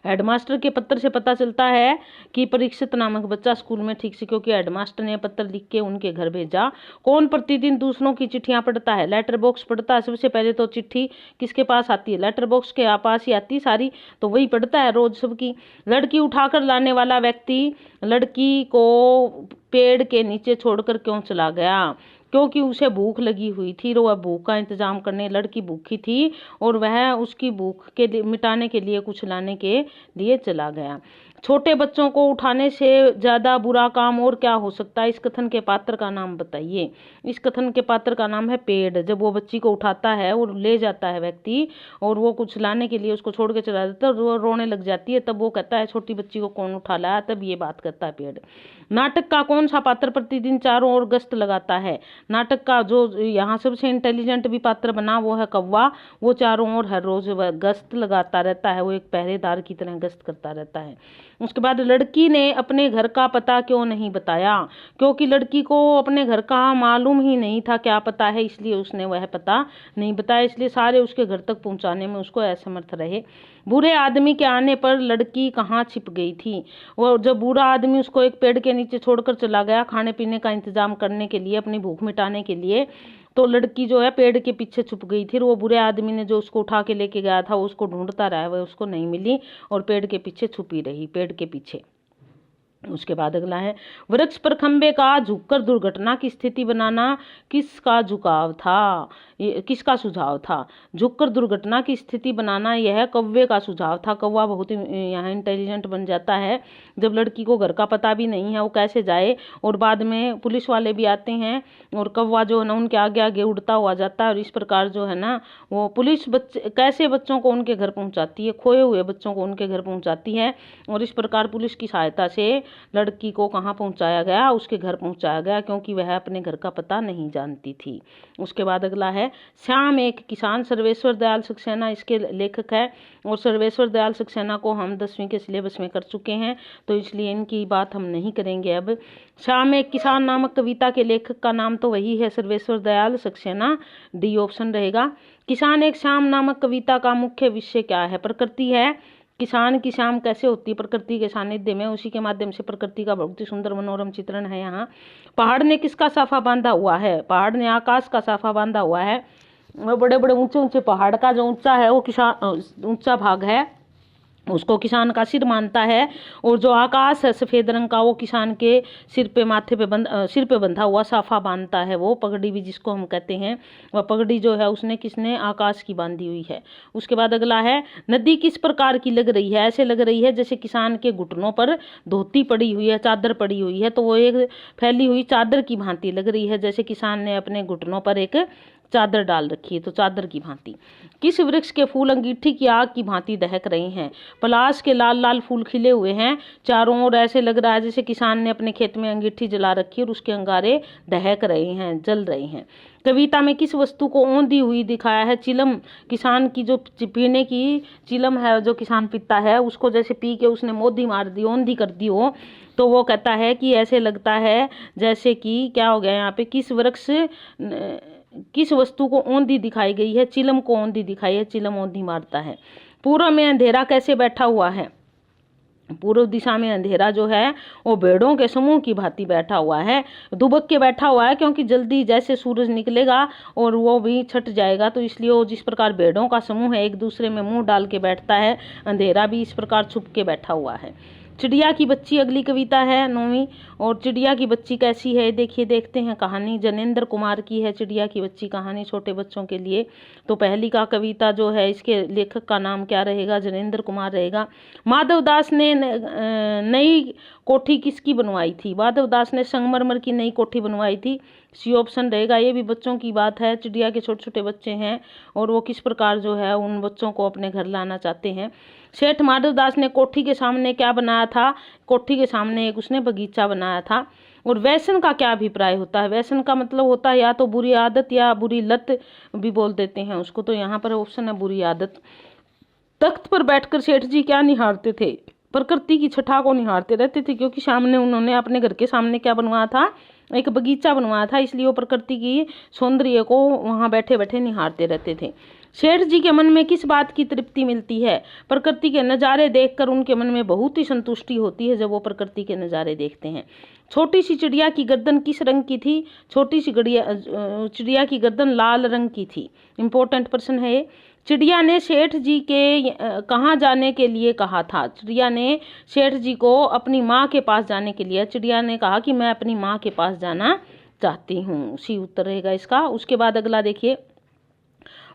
हेडमास्टर के पत्र से पता चलता है कि परीक्षित नामक बच्चा स्कूल में ठीक से, क्योंकि हेडमास्टर ने पत्र लिख के उनके घर भेजा। कौन प्रतिदिन दूसरों की चिट्ठियां पढ़ता है। लेटर बॉक्स पढ़ता है। सबसे पहले तो चिट्ठी किसके पास आती है, लेटर बॉक्स के पास ही आती सारी, तो वही पढ़ता है रोज सबकी। लड़की उठाकर लाने वाला व्यक्ति लड़की को पेड़ के नीचे छोड़कर क्यों चला गया। क्योंकि उसे भूख लगी हुई थी, वह भूख का इंतजाम करने, लड़की भूखी थी और वह उसकी भूख के मिटाने के लिए कुछ लाने के लिए चला गया। छोटे बच्चों को उठाने से ज़्यादा बुरा काम और क्या हो सकता है। इस कथन के पात्र का नाम बताइए। इस कथन के पात्र का नाम है पेड़। जब वो बच्ची को उठाता है और ले जाता है व्यक्ति, और वो कुछ लाने के लिए उसको छोड़ के चला जाता है, वो रोने लग जाती है, तब वो कहता है छोटी बच्ची को कौन उठा लाया, तब ये बात करता है पेड़। नाटक का कौन सा पात्र प्रतिदिन चारों ओर गश्त लगाता है। नाटक का जो यहाँ सबसे इंटेलिजेंट भी पात्र बना वो है कौवा। वो चारों ओर हर रोज गश्त लगाता रहता है, वो एक पहरेदार की तरह गश्त करता रहता है। उसके बाद लड़की ने अपने घर का पता क्यों नहीं बताया। क्योंकि लड़की को अपने घर का मालूम ही नहीं था क्या पता है, इसलिए उसने वह पता नहीं बताया, इसलिए सारे उसके घर तक पहुंचाने में उसको असमर्थ रहे। बुरे आदमी के आने पर लड़की कहाँ छिप गई थी। वो जब बुरा आदमी उसको एक पेड़ के नीचे छोड़कर चला गया खाने पीने का इंतजाम करने के लिए, अपनी भूख मिटाने के लिए, तो लड़की जो है पेड़ के पीछे छुप गई थी। और वो बुरे आदमी ने जो उसको उठा के लेके गया था, उसको ढूंढता रहा, वह उसको नहीं मिली और पेड़ के पीछे छुपी रही, पेड़ के पीछे। उसके बाद अगला है, वृक्ष पर खंबे का झुककर दुर्घटना की स्थिति बनाना किसका झुकाव था, किसका सुझाव था। झुककर दुर्घटना की स्थिति बनाना यह कौवे का सुझाव था। कौवा बहुत ही यहाँ इंटेलिजेंट बन जाता है। जब लड़की को घर का पता भी नहीं है, वो कैसे जाए, और बाद में पुलिस वाले भी आते हैं और कौवा जो है ना उनके आगे आगे उड़ता हुआ जाता है, और इस प्रकार जो है ना वो पुलिस कैसे बच्चों को उनके घर पहुंचाती है, खोए हुए बच्चों को उनके घर पहुंचाती है, और इस प्रकार पुलिस की सहायता से लड़की को कहाँ पहुंचाया गया, उसके घर पहुंचाया गया, क्योंकि वह अपने घर का पता नहीं जानती थी। उसके बाद अगला है, श्याम एक किसान। सर्वेश्वर दयाल सक्सेना इसके लेखक है, और सर्वेश्वर दयाल सक्सेना को हम 10वीं के सिलेबस में कर चुके हैं, तो इसलिए इनकी बात हम नहीं करेंगे अब। श्याम एक किसान नामक कविता के लेखक का नाम तो वही है, सर्वेश्वर दयाल सक्सेना, डी ऑप्शन रहेगा। किसान एक श्याम नामक कविता का मुख्य विषय क्या है। प्रकृति है। किसान की शाम कैसे होती है, प्रकृति के सानिध्य में, उसी के माध्यम से प्रकृति का बहुत ही सुंदर मनोरम चित्रण है यहाँ। पहाड़ ने किसका साफा बांधा हुआ है। पहाड़ ने आकाश का साफा बांधा हुआ है। वो बड़े बड़े ऊंचे ऊंचे पहाड़ का जो ऊंचा है वो किसान ऊंचा भाग है, उसको किसान का सिर मानता है। और जो आकाश है सफ़ेद रंग का, वो किसान के सिर पे माथे पे सिर पे बंधा हुआ साफा बांधता है, वो पगड़ी भी जिसको हम कहते हैं। वह पगड़ी जो है उसने किसने, आकाश की बांधी हुई है। उसके बाद अगला है, नदी किस प्रकार की लग रही है? ऐसे लग रही है जैसे किसान के घुटनों पर धोती पड़ी हुई है, चादर पड़ी हुई है। तो वो एक फैली हुई चादर की भांति लग रही है, जैसे किसान ने अपने घुटनों पर एक चादर डाल रखी है, तो चादर की भांति। किस वृक्ष के फूल अंगीठी की आग की भांति दहक रहे हैं? पलाश के लाल लाल फूल खिले हुए हैं चारों ओर, ऐसे लग रहा है जैसे किसान ने अपने खेत में अंगीठी जला रखी है और उसके अंगारे दहक रहे हैं, जल रहे हैं। कविता में किस वस्तु को औंधी हुई दिखाया है? चिलम। किसान की जो पीने की चिलम है, जो किसान पीता है, उसको जैसे पी के उसने मोदी मार दी, औंधी कर दी हो, तो वो कहता है कि ऐसे लगता है जैसे कि क्या हो गया यहाँ पे, किस वस्तु को औंधी दिखाई गई है? चिलम को औंधी दिखाई है, चिलम औंधी मारता है। पूर्व में अंधेरा कैसे बैठा हुआ है? पूर्व दिशा में अंधेरा जो है वो भेड़ों के समूह की भांति बैठा हुआ है, दुबक के बैठा हुआ है, क्योंकि जल्दी जैसे सूरज निकलेगा और वो भी छट जाएगा, तो इसलिए वो जिस प्रकार भेड़ों का समूह है एक दूसरे में मुंह डाल के बैठता है, अंधेरा भी इस प्रकार छुप के बैठा हुआ है। चिड़िया की बच्ची अगली कविता है 9वीं। और चिड़िया की बच्ची कैसी है देखिए, देखते हैं। कहानी जनेंद्र कुमार की है, चिड़िया की बच्ची कहानी छोटे बच्चों के लिए। तो पहली का कविता जो है, इसके लेखक का नाम क्या रहेगा? जनेंद्र कुमार रहेगा। माधव दास ने नई कोठी किसकी बनवाई थी? माधव दास ने संगमरमर की नई कोठी बनवाई थी, सी ऑप्शन रहेगा। ये भी बच्चों की बात है, चिड़िया के छोटे छोटे बच्चे हैं और वो किस प्रकार जो है उन बच्चों को अपने घर लाना चाहते हैं। सेठ माधव दास ने कोठी के सामने क्या बनाया था? कोठी के सामने एक उसने बगीचा बनाया था। और व्यसन का क्या अभिप्राय होता है? व्यसन का मतलब होता है या तो बुरी आदत या बुरी लत भी बोल देते हैं उसको, तो यहाँ पर ऑप्शन है बुरी आदत। तख्त पर बैठकर सेठ जी क्या निहारते थे? प्रकृति की छटा को निहारते रहते थे, क्योंकि सामने उन्होंने अपने घर के सामने क्या बनवाया था? एक बगीचा बनवाया था, इसलिए वो प्रकृति की सौंदर्य को वहां बैठे बैठे निहारते रहते थे। सेठ जी के मन में किस बात की तृप्ति मिलती है? प्रकृति के नज़ारे देखकर उनके मन में बहुत ही संतुष्टि होती है जब वो प्रकृति के नज़ारे देखते हैं। छोटी सी चिड़िया की गर्दन किस रंग की थी? छोटी सी चिड़िया की गर्दन लाल रंग की थी। इंपॉर्टेंट प्रश्न है ये। चिड़िया ने सेठ जी के कहाँ जाने के लिए कहा था? चिड़िया ने सेठ जी को अपनी माँ के पास जाने के लिए, चिड़िया ने कहा कि मैं अपनी माँ के पास जाना चाहती हूँ। सी उत्तर रहेगा इसका। उसके बाद अगला देखिए,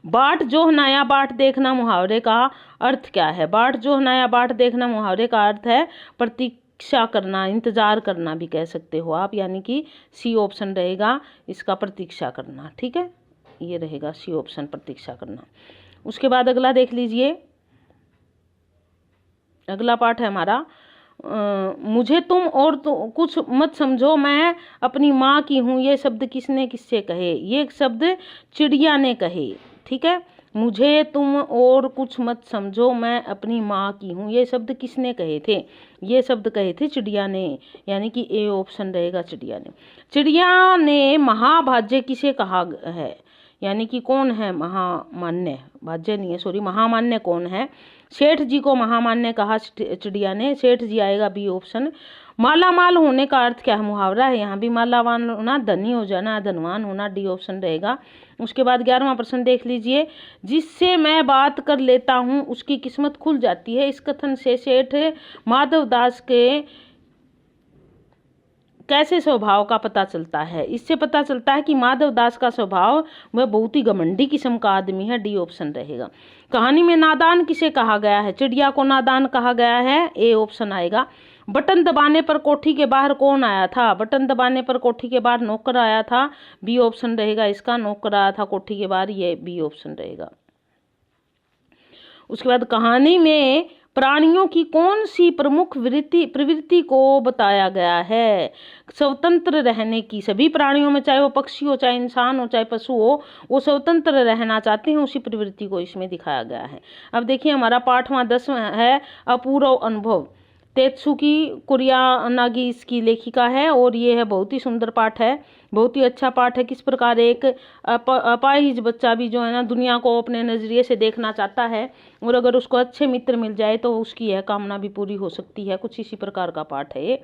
बाट जोहना या बाट देखना मुहावरे का अर्थ क्या है? बाट जोहना या बाट देखना मुहावरे का अर्थ है प्रतीक्षा करना, इंतजार करना भी कह सकते हो आप, यानी कि सी ऑप्शन रहेगा इसका, प्रतीक्षा करना। ठीक है, ये रहेगा सी ऑप्शन, प्रतीक्षा करना। उसके बाद अगला देख लीजिए, अगला पाठ है हमारा, मुझे तुम और तो कुछ मत समझो, मैं अपनी माँ की हूँ। ये शब्द किसने किससे कहे? ये शब्द चिड़िया ने कहे। ठीक है, मुझे तुम और कुछ मत समझो, मैं अपनी माँ की हूँ। ये शब्द किसने कहे थे? ये शब्द कहे थे चिड़िया ने, यानी कि ए ऑप्शन रहेगा, चिड़िया ने। चिड़िया ने महाभाज्य किसे कहा है? यानी कि कौन है महामान्य? भाज्य नहीं है, सॉरी, महामान्य कौन है? सेठ जी को महामान्य कहा चिड़िया ने, सेठ जी आएगा बी ऑप्शन। मालामाल होने का अर्थ क्या है? मुहावरा है, यहाँ भी मालावान होना, धनी हो जाना, धनवान होना, डी ऑप्शन रहेगा। उसके बाद 11वां प्रश्न देख लीजिए, जिससे मैं बात कर लेता हूँ उसकी किस्मत खुल जाती है। इस कथन से सेठ माधव दास के कैसे स्वभाव का पता चलता है? इससे पता चलता है कि माधव दास का स्वभाव वह बहुत ही घमंडी किस्म का आदमी है, डी ऑप्शन रहेगा। कहानी में नादान किसे कहा गया है? चिड़िया को नादान कहा गया है, ए ऑप्शन आएगा। बटन दबाने पर कोठी के बाहर कौन आया था? बटन दबाने पर कोठी के बाहर नौकर आया था, बी ऑप्शन रहेगा इसका, नौकर आया था कोठी के बाहर, ये बी ऑप्शन रहेगा। उसके बाद कहानी में प्राणियों की कौन सी प्रमुख प्रवृत्ति को बताया गया है? स्वतंत्र रहने की। सभी प्राणियों में, चाहे वो पक्षी हो, चाहे इंसान हो, चाहे पशु हो, वो स्वतंत्र रहना चाहते हैं, उसी प्रवृत्ति को इसमें दिखाया गया है। अब देखिए हमारा पाठवां 10 है, अपूर्व अनुभव। तेत्सुकी कुरियानागी इसकी लेखिका है और ये है बहुत ही सुंदर पाठ है, बहुत ही अच्छा पाठ है। किस प्रकार एक अपाहिज बच्चा भी जो है ना दुनिया को अपने नज़रिए से देखना चाहता है, और अगर उसको अच्छे मित्र मिल जाए तो उसकी यह कामना भी पूरी हो सकती है। कुछ इसी प्रकार का पाठ है ये।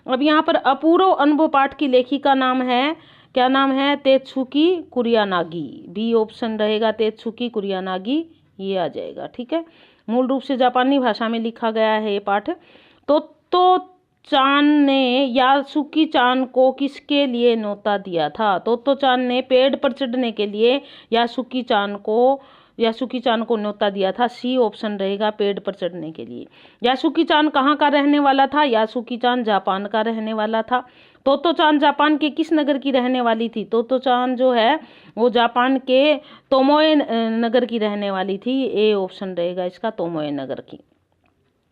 अब यहाँ पर अपूर्व अनुभव पाठ की लेखिका नाम है, क्या नाम है? तेत्सुकी कुरियानागी, बी ऑप्शन रहेगा, तेत्सुकी कुरियानागी, ये आ जाएगा। ठीक है, मूल रूप से जापानी भाषा में लिखा गया है ये पाठ। तोत्तो चान ने यासुकी चान को किसके लिए न्योता दिया था? तोत्तो चान ने पेड़ पर चढ़ने के लिए यासुकी चान को न्योता दिया था। सी ऑप्शन रहेगा, पेड़ पर चढ़ने के लिए। यासुकी चान कहाँ का रहने वाला था? यासुकी चान जापान का रहने वाला था। तोत्तो चान जापान के किस नगर की रहने वाली थी? तोत्तो चान जो है वो जापान के तोमोए नगर की रहने वाली थी। ए ऑप्शन रहेगा इसका, तोमोए नगर की।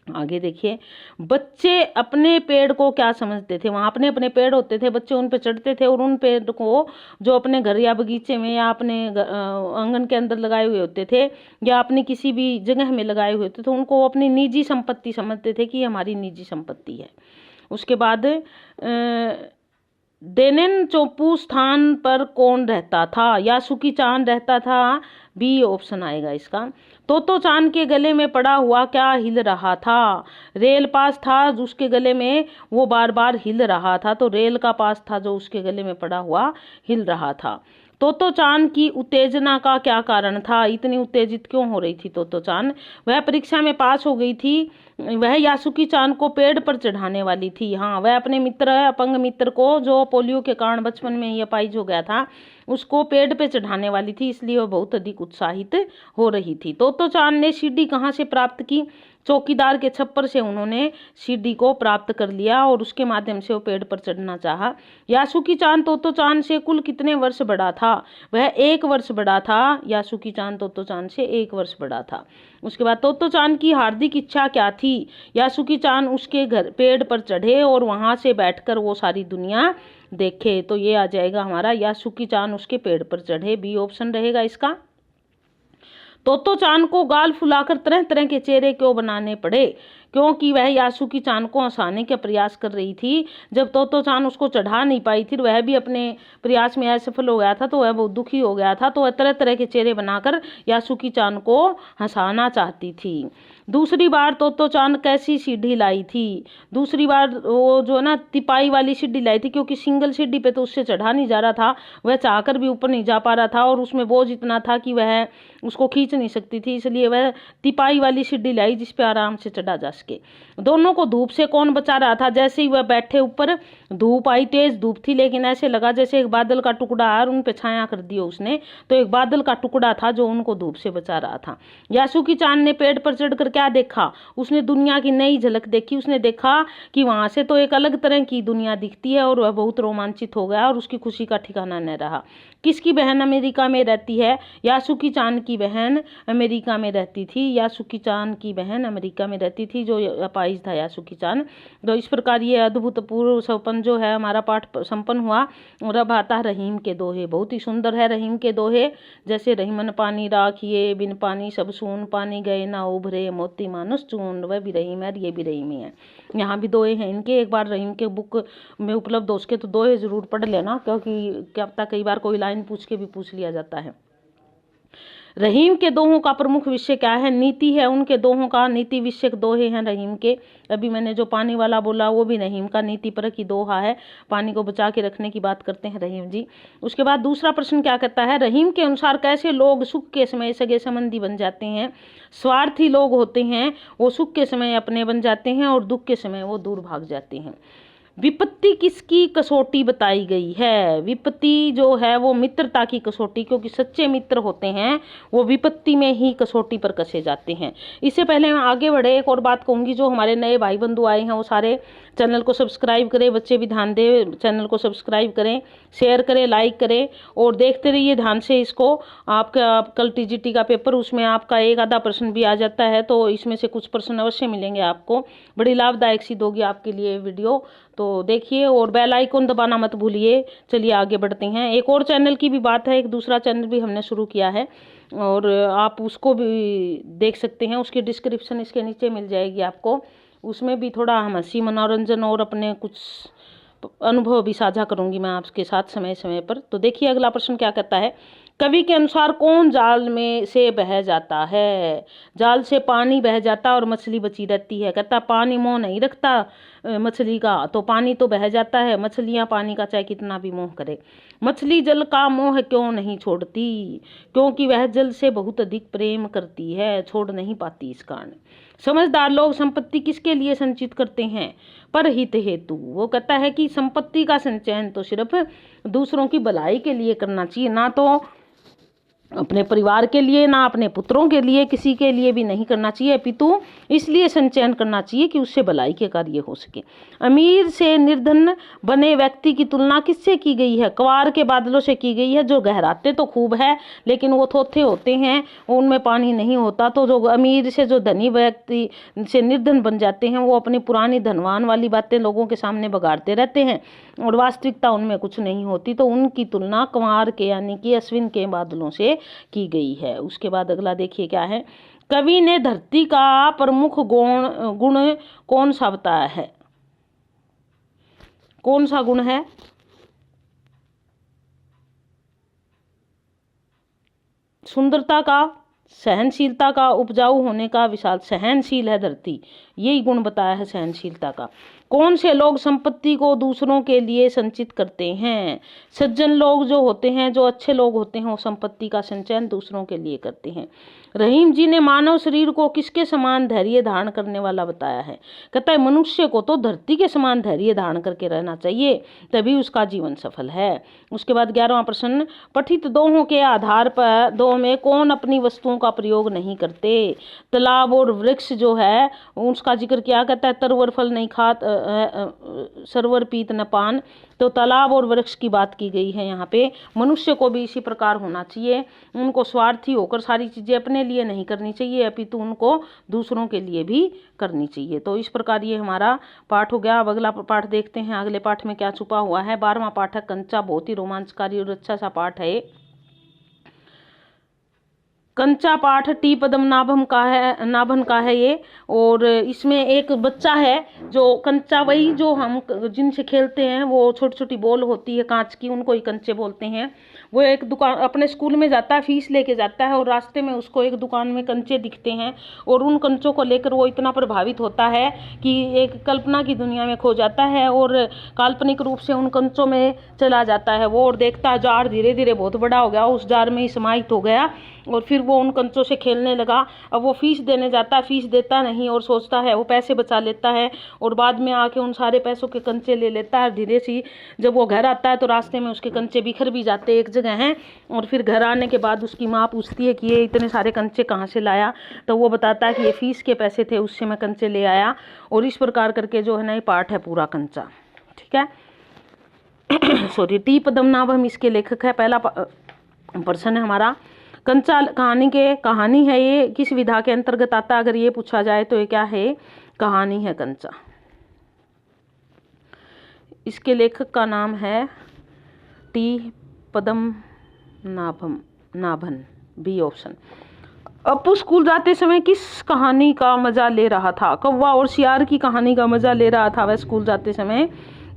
आगे देखिए, बच्चे अपने पेड़ को क्या समझते थे? वहाँ अपने अपने पेड़ होते थे, बच्चे उन पे चढ़ते थे और उन पेड़ को जो अपने घर या बगीचे में या अपने आंगन के अंदर लगाए हुए होते थे या अपनी किसी भी जगह में लगाए हुए होते थे, उनको अपनी निजी संपत्ति समझते थे कि ये हमारी निजी संपत्ति है। उसके बाद डेनेन चोपू स्थान पर कौन रहता था? यासुकी चान रहता था। बी ऑप्शन आएगा इसका। तोत्तो चान के गले में पड़ा हुआ क्या हिल रहा था? रेल पास था जो उसके गले में वो बार बार हिल रहा था, तो रेल का पास था जो उसके गले में पड़ा हुआ हिल रहा था। तोत्तो चान की उत्तेजना का क्या कारण था? इतनी उत्तेजित क्यों हो रही थी तोत्तो चान? वह परीक्षा में पास हो गई थी, वह यासुकी चान को पेड़ पर चढ़ाने वाली थी। हाँ, वह अपने मित्र, अपंग मित्र को जो पोलियो के कारण बचपन में ही अपाहिज हो गया था, उसको पेड़ पे चढ़ाने वाली थी, इसलिए वह बहुत अधिक उत्साहित हो रही थी। तोत्तो चान ने सीढ़ी कहाँ से प्राप्त की? चौकीदार के छप्पर से उन्होंने सीढ़ी को प्राप्त कर लिया और उसके माध्यम से वो पेड़ पर चढ़ना चाहा। यासुकी चान तोत्तो चान से कुल कितने वर्ष बड़ा था? वह 1 वर्ष बड़ा था। यासुकी चान तोत्तो चान से 1 वर्ष बड़ा था। उसके बाद तोत्तो चान की हार्दिक इच्छा क्या थी? यासुकी चान उसके घर पेड़ पर चढ़े और वहां से बैठकर वो सारी दुनिया देखे। तो ये आ जाएगा हमारा, यासुकी चान उसके पेड़ पर चढ़े। बी ऑप्शन रहेगा इसका। तोत्तो चान को गाल फुलाकर तरह तरह के चेहरे क्यों बनाने पड़े? क्योंकि वह यासुकी चान को हंसाने का प्रयास कर रही थी। जब तोत्तो चान उसको चढ़ा नहीं पाई थी, वह भी अपने प्रयास में असफल हो गया था, तो वह बहुत दुखी हो गया था, तो वह तरह तरह के चेहरे बनाकर यासुकी चान को हंसाना चाहती थी। दूसरी बार तोत्तो चान कैसी सीढ़ी लाई थी? दूसरी बार वो जो है ना तिपाई वाली सीढ़ी लाई थी, क्योंकि सिंगल सीढ़ी पे तो उससे चढ़ा नहीं जा रहा था, वह चाहकर भी ऊपर नहीं जा पा रहा था और उसमें बोझ इतना था कि वह उसको खींच नहीं सकती थी, इसलिए वह तिपाई वाली सीढ़ी लाई जिस पे आराम से चढ़ा जा सके। दोनों को धूप से कौन बचा रहा था? जैसे ही वह बैठे ऊपर धूप आई, तेज धूप थी, लेकिन ऐसे लगा जैसे एक बादल का टुकड़ा आ और उन पे छाया कर दिया उसने, तो एक बादल का टुकड़ा था जो उनको धूप से बचा रहा था। यासुकी चान ने पेड़ पर चढ़कर क्या देखा? उसने दुनिया की नई झलक देखी। उसने देखा कि वहां से तो एक अलग तरह की दुनिया दिखती है और वह बहुत रोमांचित हो गया और उसकी खुशी का ठिकाना न रहा। किसकी बहन अमेरिका में रहती है? यासुकी चान की बहन अमेरिका में रहती थी। यासुकी चान की बहन अमेरिका में रहती थी, जो अपाहिज था यासुकी चान। तो इस प्रकार ये अद्भुतपूर्व संपन्न जो है हमारा पाठ संपन्न हुआ। और अब आता है रहीम के दोहे। बहुत ही सुंदर है रहीम के दोहे, जैसे रहीमन पानी राखिए, बिन पानी सब सून, पानी गए ना उभरे, मोती मानुस चून। वह भी रहीम है, ये भी रहीम है। यहाँ भी दोहे हैं इनके। एक बार रहीम के बुक में उपलब्ध हो सके तो दोहे जरूर पढ़ लेना, क्योंकि क्या पता कई बार कोई लाइन पूछ के भी पूछ लिया जाता है। रहीम के दोहों का प्रमुख विषय क्या है? नीति है उनके दोहों का। नीति विषयक दोहे हैं रहीम के। अभी मैंने जो पानी वाला बोला वो भी रहीम का नीति परक ही दोहा है। पानी को बचा के रखने की बात करते हैं रहीम जी। उसके बाद दूसरा प्रश्न क्या कहता है? रहीम के अनुसार कैसे लोग सुख के समय सगे संबंधी बन जाते हैं? स्वार्थी लोग होते हैं, वो सुख के समय अपने बन जाते हैं और दुख के समय वो दूर भाग जाते हैं। विपत्ति किसकी कसौटी बताई गई है? विपत्ति जो है वो मित्रता की कसौटी, क्योंकि सच्चे मित्र होते हैं वो विपत्ति में ही कसौटी पर कसे जाते हैं। इससे पहले मैं आगे बढ़े एक और बात कहूँगी, जो हमारे नए भाई बंधु आए हैं वो सारे चैनल को सब्सक्राइब करें, बच्चे भी ध्यान दें, चैनल को सब्सक्राइब करें, शेयर करें, लाइक करें और देखते रहिए ध्यान से इसको। आपका कल टीजीटी का पेपर, उसमें आपका एक आधा प्रश्न भी आ जाता है, तो इसमें से कुछ प्रश्न अवश्य मिलेंगे आपको। बड़ी लाभदायक सिद्ध होगी आपके लिए वीडियो, तो देखिए और बेल आइकन दबाना मत भूलिए। चलिए आगे बढ़ते हैं। एक और चैनल की भी बात है, एक दूसरा चैनल भी हमने शुरू किया है और आप उसको भी देख सकते हैं। उसकी डिस्क्रिप्शन इसके नीचे मिल जाएगी आपको। उसमें भी थोड़ा हम हंसी मनोरंजन और अपने कुछ अनुभव भी साझा करूंगी मैं आपके साथ समय समय पर। तो देखिए अगला प्रश्न क्या कहता है? कवि के अनुसार कौन जाल में से बह जाता है? जाल से पानी बह जाता और मछली बची रहती है। कहता पानी मोह नहीं रखता मछली का, तो पानी तो बह जाता है। मछलियां पानी का चाहे कितना भी मोह करे। मछली जल का मोह क्यों नहीं छोड़ती? क्योंकि वह जल से बहुत अधिक प्रेम करती है, छोड़ नहीं पाती इस कारण। समझदार लोग संपत्ति किसके लिए संचित करते हैं? परहित हेतु। वो कहता है कि संपत्ति का संचयन तो सिर्फ दूसरों की भलाई के लिए करना चाहिए, ना तो अपने परिवार के लिए, ना अपने पुत्रों के लिए, किसी के लिए भी नहीं करना चाहिए, अपितु इसलिए संचयन करना चाहिए कि उससे भलाई के कार्य हो सके। अमीर से निर्धन बने व्यक्ति की तुलना किससे की गई है? क्वार के बादलों से की गई है, जो गहराते तो खूब है लेकिन वो थोथे होते हैं, उनमें पानी नहीं होता। तो जो अमीर से जो धनी व्यक्ति से निर्धन बन जाते हैं, वो अपनी पुरानी धनवान वाली बातें लोगों के सामने बगाड़ते रहते हैं और वास्तविकता उनमें कुछ नहीं होती। तो उनकी तुलना क्वार के यानी कि अश्विन के बादलों से की गई है। उसके बाद अगला देखिए क्या है। कवि ने धरती का प्रमुख गुण कौन सा बताया है? कौन सा गुण है? सुंदरता का, सहनशीलता का, उपजाऊ होने का, विशाल। सहनशील है धरती, यही गुण बताया है सहनशीलता का। कौन से लोग संपत्ति को दूसरों के लिए संचित करते हैं? सज्जन लोग जो होते हैं, जो अच्छे लोग होते हैं, वो संपत्ति का संचयन दूसरों के लिए करते हैं। रहीम जी ने मानव शरीर को किसके समान धैर्य धारण करने वाला बताया है? कहता है मनुष्य को तो धरती के समान धैर्य धारण करके रहना चाहिए, तभी उसका जीवन सफल है। उसके बाद 11वां प्रश्न, पठित दोहों के आधार पर दोह में कौन अपनी वस्तुओं का प्रयोग नहीं करते? तालाब और वृक्ष जो है उसका जिक्र किया। कहता है तरवर फल नहीं खात, सरवर पीत न पान। तो तालाब और वृक्ष की बात की गई है यहाँ पे। मनुष्य को भी इसी प्रकार होना चाहिए, उनको स्वार्थी होकर सारी चीजें अपने लिए नहीं करनी चाहिए, अपितु उनको दूसरों के लिए भी करनी चाहिए। तो इस प्रकार ये हमारा पाठ हो गया। अब अगला पाठ देखते हैं, अगले पाठ में क्या छुपा हुआ है। 12वां पाठ है कंचा, बहुत ही रोमांचकारी और अच्छा सा पाठ है। कंचा पाठ टी पदम नाभम का है, नाभन का है ये। और इसमें एक बच्चा है जो कंचा, वही जो हम जिनसे खेलते हैं, वो छोटी छोटी बॉल होती है कांच की, उनको ही कंचे बोलते हैं। वो एक दुकान अपने स्कूल में जाता है, फीस लेके जाता है और रास्ते में उसको एक दुकान में कंचे दिखते हैं और उन कंचों को लेकर वो इतना प्रभावित होता है कि एक कल्पना की दुनिया में खो जाता है और काल्पनिक रूप से उन कंचों में चला जाता है वो, और देखता है जार धीरे धीरे बहुत बड़ा हो गया, उस जार में ही समाहित हो गया और फिर वो उन कंचों से खेलने लगा। अब वो फीस देने जाता है, फीस देता नहीं और सोचता है वो पैसे बचा लेता है और बाद में आके उन सारे पैसों के कंचे ले लेता है। धीरे से जब वो घर आता है तो रास्ते में उसके कंचे बिखर भी जाते एक जगह हैं और फिर घर आने के बाद उसकी माँ पूछती है कि ये इतने सारे कंचे कहाँ से लाया? तो वो बताता है कि ये फीस के पैसे थे, उससे मैं कंचे ले आया। और इस प्रकार करके जो है ना ये पाठ है पूरा कंचा। ठीक है, सॉरी, टी पदम नाभम इसके लेखक है। पहला प्रश्न है हमारा कंचा कहानी है, ये किस विधा के अंतर्गत आता है? अगर ये पूछा जाए तो ये क्या है? कहानी है कंचा। इसके लेखक का नाम है टी पदम नाभन, बी ऑप्शन। अप्पू स्कूल जाते समय किस कहानी का मजा ले रहा था? कौवा और सियार की कहानी का मजा ले रहा था वह स्कूल जाते समय,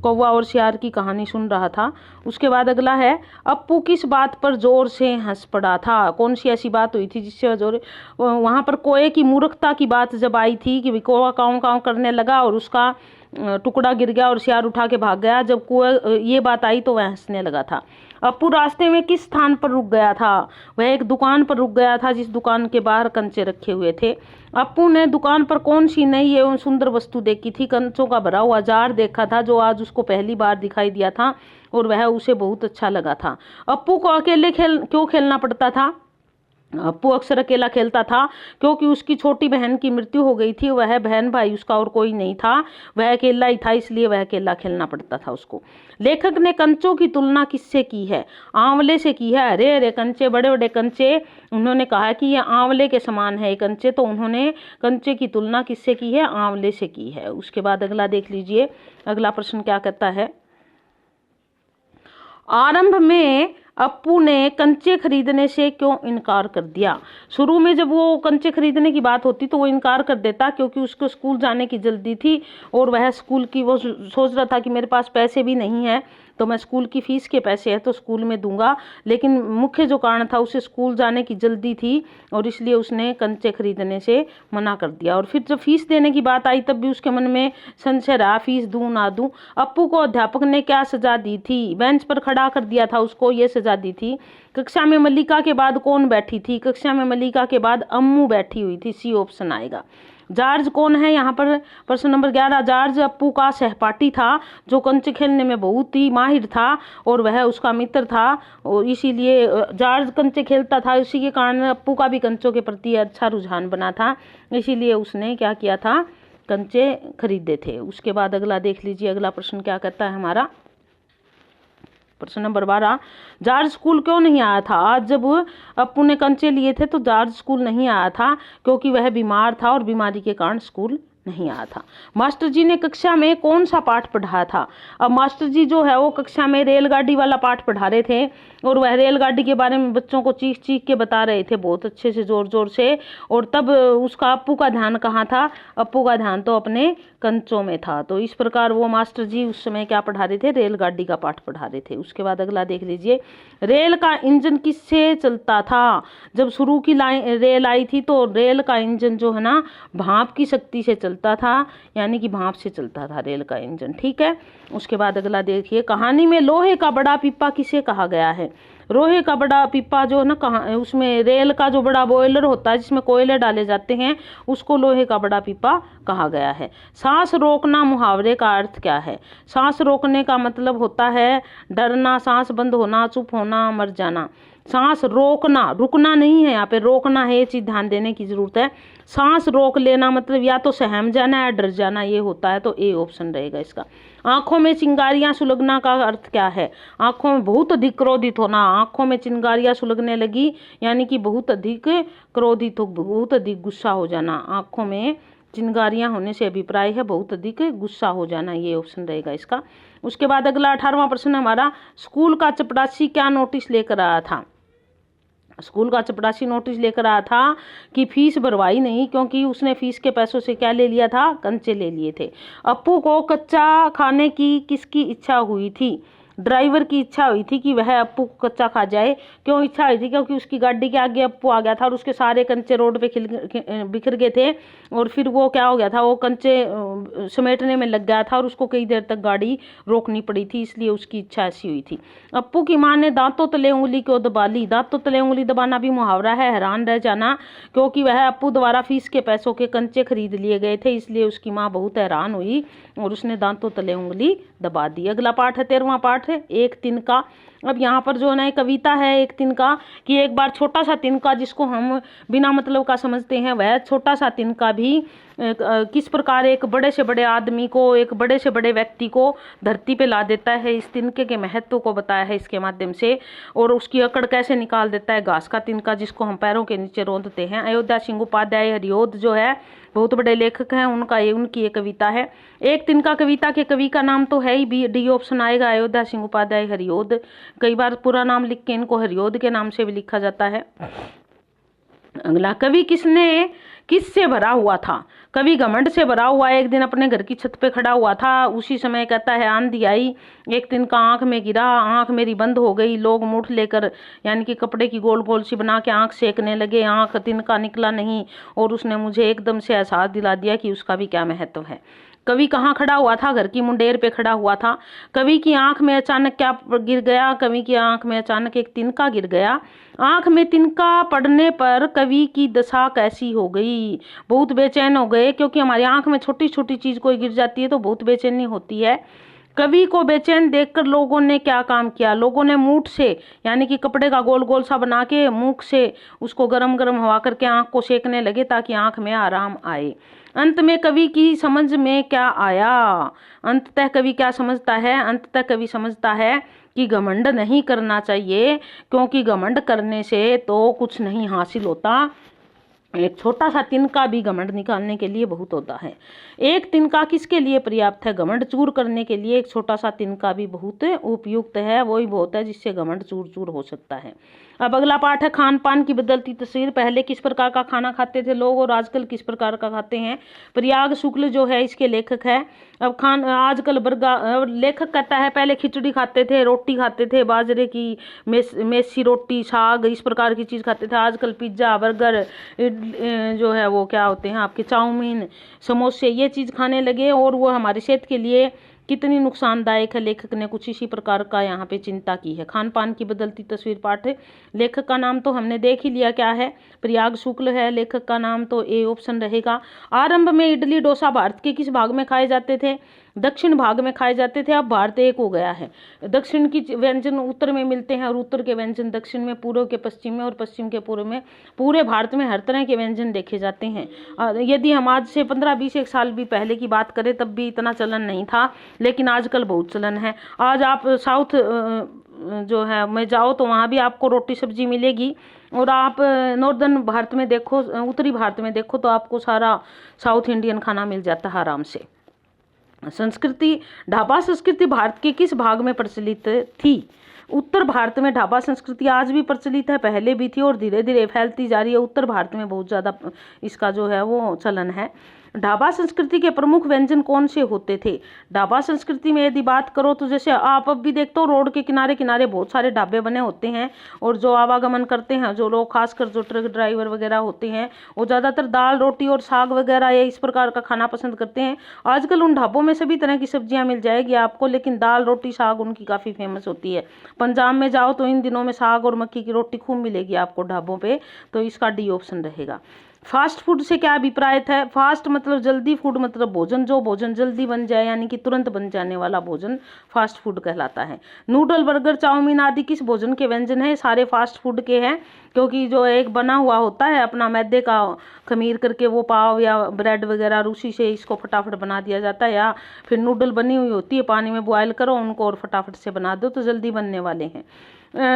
कौवा और सियार की कहानी सुन रहा था। उसके बाद अगला है अप्पू किस बात पर जोर से हंस पड़ा था? कौन सी ऐसी बात हुई थी जिससे जोर? वहाँ पर कोए की मूर्खता की बात जब आई थी कि कौवा काँव काँव करने लगा और उसका टुकड़ा गिर गया और सियार उठा के भाग गया, जब कुएं ये बात आई तो वह हंसने लगा था। अप्पू रास्ते में किस स्थान पर रुक गया था? वह एक दुकान पर रुक गया था जिस दुकान के बाहर कंचे रखे हुए थे। अप्पू ने दुकान पर कौन सी नई एवं सुंदर वस्तु देखी थी? कंचों का भरा हुआ जार देखा था जो आज उसको पहली बार दिखाई दिया था और वह उसे बहुत अच्छा लगा था। अप्पू को अकेले क्यों खेलना पड़ता था? अप्पू अक्सर अकेला खेलता था क्योंकि उसकी छोटी बहन की मृत्यु हो गई थी। वह बहन भाई उसका और कोई नहीं था, वह अकेला ही था, इसलिए वह अकेला खेलना पड़ता था उसको। लेखक ने कंचों की तुलना किससे की है? आंवले से की है। हरे हरे कंचे, बड़े बड़े कंचे, उन्होंने कहा कि ये आंवले के समान है कंचे, तो उन्होंने कंचे की तुलना किससे की है? आंवले से की है। उसके बाद अगला देख लीजिए, अगला प्रश्न क्या कहता है। आरंभ में अप्पू ने कंचे खरीदने से क्यों इनकार कर दिया? शुरू में जब वो कंचे खरीदने की बात होती तो वो इनकार कर देता क्योंकि उसको स्कूल जाने की जल्दी थी और वह स्कूल की वो सोच रहा था कि मेरे पास पैसे भी नहीं है तो मैं स्कूल की फीस के पैसे है तो स्कूल में दूंगा, लेकिन मुख्य जो कारण था उसे स्कूल जाने की जल्दी थी और इसलिए उसने कंचे खरीदने से मना कर दिया। और फिर जब फीस देने की बात आई तब भी उसके मन में संशय रहा, फीस दूं ना दूं। अप्पू को अध्यापक ने क्या सजा दी थी? बेंच पर खड़ा कर दिया था उसको, ये सजा दी थी। कक्षा में मल्लिका के बाद कौन बैठी थी? कक्षा में मल्लिका के बाद अम्मू बैठी हुई थी, सी ऑप्शन आएगा। जॉर्ज कौन है? यहाँ पर प्रश्न नंबर 11, जॉर्ज अप्पू का सहपाठी था जो कंचे खेलने में बहुत ही माहिर था और वह उसका मित्र था, और इसीलिए जॉर्ज कंचे खेलता था, इसी के कारण अप्पू का भी कंचों के प्रति अच्छा रुझान बना था, इसीलिए उसने क्या किया था? कंचे खरीदे थे। उसके बाद अगला देख लीजिए, अगला प्रश्न क्या कहता है हमारा, प्रश्न नंबर 12, जॉर्ज स्कूल क्यों नहीं आया था? आज जब अप्पू ने कंचे लिए थे तो जॉर्ज स्कूल नहीं आया था क्योंकि वह बीमार था और बीमारी के कारण स्कूल नहीं आया था। मास्टर जी ने कक्षा में कौन सा पाठ पढ़ाया था? अब मास्टर जी जो है वो कक्षा में रेलगाड़ी वाला पाठ पढ़ा रहे थे और वह रेलगाड़ी के बारे में बच्चों को चीख चीख के बता रहे थे बहुत अच्छे से, जोर जोर से। और तब उसका अप्पू का ध्यान कहाँ था? अप्पू का ध्यान तो अपने कंचों में था। तो इस प्रकार वो मास्टर जी उस समय क्या पढ़ा रहे थे? रेलगाड़ी का पाठ पढ़ा रहे थे। उसके बाद अगला देख लीजिए, रेल का इंजन किससे चलता था? जब शुरू की रेल आई थी तो रेल का इंजन जो है ना भाप की शक्ति से चलता था, यानी कि भाप से चलता था रेल का इंजन। ठीक है, उसके बाद अगला देखिए, कहानी में लोहे का बड़ा पिप्पा किसे कहा गया है? लोहे का बड़ा पिप्पा जो है ना, कहाँ उसमें रेल का जो बड़ा बॉयलर होता है जिसमें कोयले डाले जाते हैं उसको लोहे का बड़ा पिप्पा कहा गया है। सांस रोकना मुहावरे का अर्थ क्या है? सांस रोकने का मतलब होता है डरना, सांस बंद होना, चुप होना, मर जाना। सांस रोकना, रुकना नहीं है, यहाँ पे रोकना है, ये चीज ध्यान देने की जरूरत है। सांस रोक लेना मतलब या तो सहम जाना या डर जाना, ये होता है, तो ए ऑप्शन रहेगा इसका। आंखों में चिंगारियां सुलगना का अर्थ क्या है? आंखों में बहुत अधिक क्रोधित होना, आंखों में चिंगारियां सुलगने लगी यानी कि बहुत अधिक क्रोधित हो, बहुत अधिक गुस्सा हो जाना। आंखों में चिंगारियां होने से अभिप्राय है बहुत अधिक गुस्सा हो जाना, ये ऑप्शन रहेगा इसका। उसके बाद अगला 18वां प्रश्न हमारा, स्कूल का चपरासी क्या नोटिस लेकर आया था? स्कूल का चपरासी नोटिस लेकर आया था कि फीस भरवाई नहीं, क्योंकि उसने फीस के पैसों से क्या ले लिया था? कंचे ले लिए थे। अप्पू को कच्चा खाने की किसकी इच्छा हुई थी? ड्राइवर की इच्छा हुई थी कि वह अप्पू को कच्चा खा जाए। क्यों इच्छा हुई थी? क्योंकि उसकी गाड़ी के आगे अप्पू आ गया था और उसके सारे कंचे रोड पे बिखर गए थे और फिर वो क्या हो गया था, वो कंचे समेटने में लग गया था और उसको कई देर तक गाड़ी रोकनी पड़ी थी, इसलिए उसकी इच्छा ऐसी हुई थी। अप्पू की माँ ने दांतों तले उंगली क्यों दबा ली? दांतों तले उंगली दबाना भी मुहावरा है, हैरान रह जाना, क्योंकि वह अप्पू द्वारा फीस के पैसों के कंचे खरीद लिए गए थे, इसलिए उसकी माँ बहुत हैरान हुई और उसने दांतों तले उंगली दबा दी। अगला पाठ है 13वां पाठ है, एक तिनका। अब यहाँ पर जो है ना कविता है एक तिनका, कि एक बार छोटा सा तिनका जिसको हम बिना मतलब का समझते हैं, वह छोटा सा तिनका भी किस प्रकार एक बड़े से बड़े आदमी को, एक बड़े से बड़े व्यक्ति को धरती पे ला देता है, इस तिनके के महत्व को बताया है इसके माध्यम से। और उसकी अकड़ कैसे निकाल देता है, घास का तिनका जिसको हम पैरों के नीचे रौंदते हैं। अयोध्या सिंह उपाध्याय हरिओद जो है बहुत बड़े लेखक हैं, उनकी ये कविता है। एक तिनका कविता के कवि का नाम तो है ही, बी डी ऑप्शन आएगा, अयोध्या सिंह उपाध्याय हरिओद। कई बार पूरा नाम लिख के इनको हरिओद के नाम से भी लिखा जाता है। अगला, कवि किससे भरा हुआ था? कवि घमंड से भरा हुआ एक दिन अपने घर की छत पे खड़ा हुआ था, उसी समय कहता है आंधी आई, एक तिनका आंख में गिरा, आंख मेरी बंद हो गई, लोग मूठ लेकर यानी कि कपड़े की गोल गोल सी बना के आंख सेकने लगे, आंख तिनका निकला नहीं और उसने मुझे एकदम से एहसास दिला दिया कि उसका भी क्या महत्व है। कवि कहाँ खड़ा हुआ था? घर की मुंडेर पे खड़ा हुआ था। कवि की आंख में अचानक क्या गिर गया? कवि की आंख में अचानक एक तिनका गिर गया। आंख में तिनका पड़ने पर कवि की दशा कैसी हो गई? बहुत बेचैन हो गए, क्योंकि हमारी आंख में छोटी छोटी चीज कोई गिर जाती है तो बहुत बेचैनी होती है। कवि को बेचैन देखकर लोगों ने क्या काम किया? लोगों ने मूठ से यानी कि कपड़े का गोल गोल सा बना के मुख से उसको गरम गरम हवा करके आंख को सेकने लगे ताकि आंख में आराम आए। अंत में कवि की समझ में क्या आया? अंततः कवि क्या समझता है? अंततः कवि समझता है कि घमंड नहीं करना चाहिए, क्योंकि घमंड करने से तो कुछ नहीं हासिल होता। एक छोटा सा तिनका भी घमंड निकालने के लिए बहुत होता है। एक तिनका किसके लिए पर्याप्त है? घमंड चूर करने के लिए एक छोटा सा तिनका भी बहुत उपयुक्त है, वही बहुत है जिससे घमंड चूर चूर हो सकता है। अब अगला पाठ है खान पान की बदलती तस्वीर। पहले किस प्रकार का खाना खाते थे लोग और आजकल किस प्रकार का खाते हैं। प्रयाग शुक्ल जो है इसके लेखक है। अब आजकल लेखक कहता है पहले खिचड़ी खाते थे, रोटी खाते थे, बाजरे की मेसी रोटी, साग, इस प्रकार की चीज़ खाते थे। आजकल पिज्ज़ा, बर्गर, जो है वो क्या होते हैं आपके, चाउमीन, समोसे, ये चीज़ खाने लगे और वो हमारी सेहत के लिए कितनी नुकसानदायक है। लेखक ने कुछ इसी प्रकार का यहाँ पे चिंता की है। खान पान की बदलती तस्वीर पाठ है। लेखक का नाम तो हमने देख ही लिया क्या है, प्रयाग शुक्ल है। लेखक का नाम तो ए ऑप्शन रहेगा। आरंभ में इडली डोसा भारत के किस भाग में खाए जाते थे, दक्षिण भाग में खाए जाते थे। अब भारत एक हो गया है। दक्षिण की व्यंजन उत्तर में मिलते हैं और उत्तर के व्यंजन दक्षिण में, पूर्व के पश्चिम में और पश्चिम के पूर्व में। पूरे भारत में हर तरह के व्यंजन देखे जाते हैं। यदि हम आज से 15-20 एक साल भी पहले की बात करें तब भी इतना चलन नहीं था, लेकिन आजकल बहुत चलन है। आज आप साउथ जो है में जाओ तो वहाँ भी आपको रोटी सब्जी मिलेगी और आप नॉर्दर्न भारत में देखो, उत्तरी भारत में देखो तो आपको सारा साउथ इंडियन खाना मिल जाता है आराम से। संस्कृति, ढाबा संस्कृति भारत के किस भाग में प्रचलित थी। उत्तर भारत में ढाबा संस्कृति आज भी प्रचलित है, पहले भी थी और धीरे धीरे फैलती जा रही है। उत्तर भारत में बहुत ज़्यादा इसका जो है वो चलन है। ढाबा संस्कृति के प्रमुख व्यंजन कौन से होते थे। ढाबा संस्कृति में यदि बात करो तो जैसे आप अब भी देखते हो रोड के किनारे किनारे बहुत सारे ढाबे बने होते हैं और जो आवागमन करते हैं, जो लोग खासकर जो ट्रक ड्राइवर वगैरह होते हैं, वो ज़्यादातर दाल रोटी और साग वगैरह या इस प्रकार का खाना पसंद करते हैं। आजकल उन ढाबों में सभी तरह की सब्जियां मिल जाएगी आपको, लेकिन दाल रोटी साग उनकी काफ़ी फेमस होती है। पंजाब में जाओ तो इन दिनों में साग और मक्की की रोटी खूब मिलेगी आपको ढाबों पे, तो इसका डी ऑप्शन रहेगा। फास्ट फूड से क्या अभिप्राय है। फास्ट मतलब जल्दी, फूड मतलब भोजन, जो भोजन जल्दी बन जाए यानी कि तुरंत बन जाने वाला भोजन फास्ट फूड कहलाता है। नूडल, बर्गर, चाउमीन आदि किस भोजन के व्यंजन है। सारे फास्ट फूड के हैं, क्योंकि जो एक बना हुआ होता है अपना मैदे का खमीर करके वो पाव या ब्रेड वगैरह उसी से इसको फटाफट बना दिया जाता है। या फिर नूडल बनी हुई होती है, पानी में बॉयल करो उनको और फटाफट से बना दो तो जल्दी बनने वाले हैं।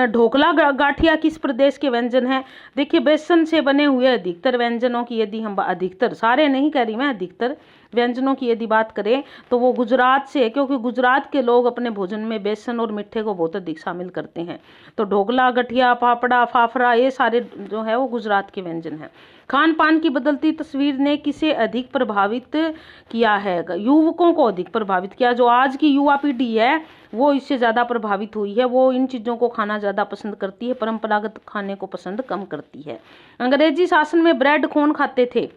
ढोकला गाठिया किस प्रदेश के व्यंजन है। देखिए बेसन से बने हुए अधिकतर व्यंजनों की यदि हम अधिकतर, सारे नहीं कह रही मैं, अधिकतर व्यंजनों की यदि बात करें तो वो गुजरात से है, क्योंकि गुजरात के लोग अपने भोजन में बेसन और मिठे को बहुत अधिक शामिल करते हैं। तो ढोकला, गठिया, पापड़ा, फाफड़ा ये सारे जो है वो गुजरात के व्यंजन हैं। खान पान की बदलती तस्वीर ने किसे अधिक प्रभावित किया है। युवकों को अधिक प्रभावित किया। जो आज की युवा पीढ़ी है वो इससे ज़्यादा प्रभावित हुई है, वो इन चीज़ों को खाना ज़्यादा पसंद करती है, परंपरागत खाने को पसंद कम करती है। अंग्रेजी शासन में ब्रेड कौन खाते थे।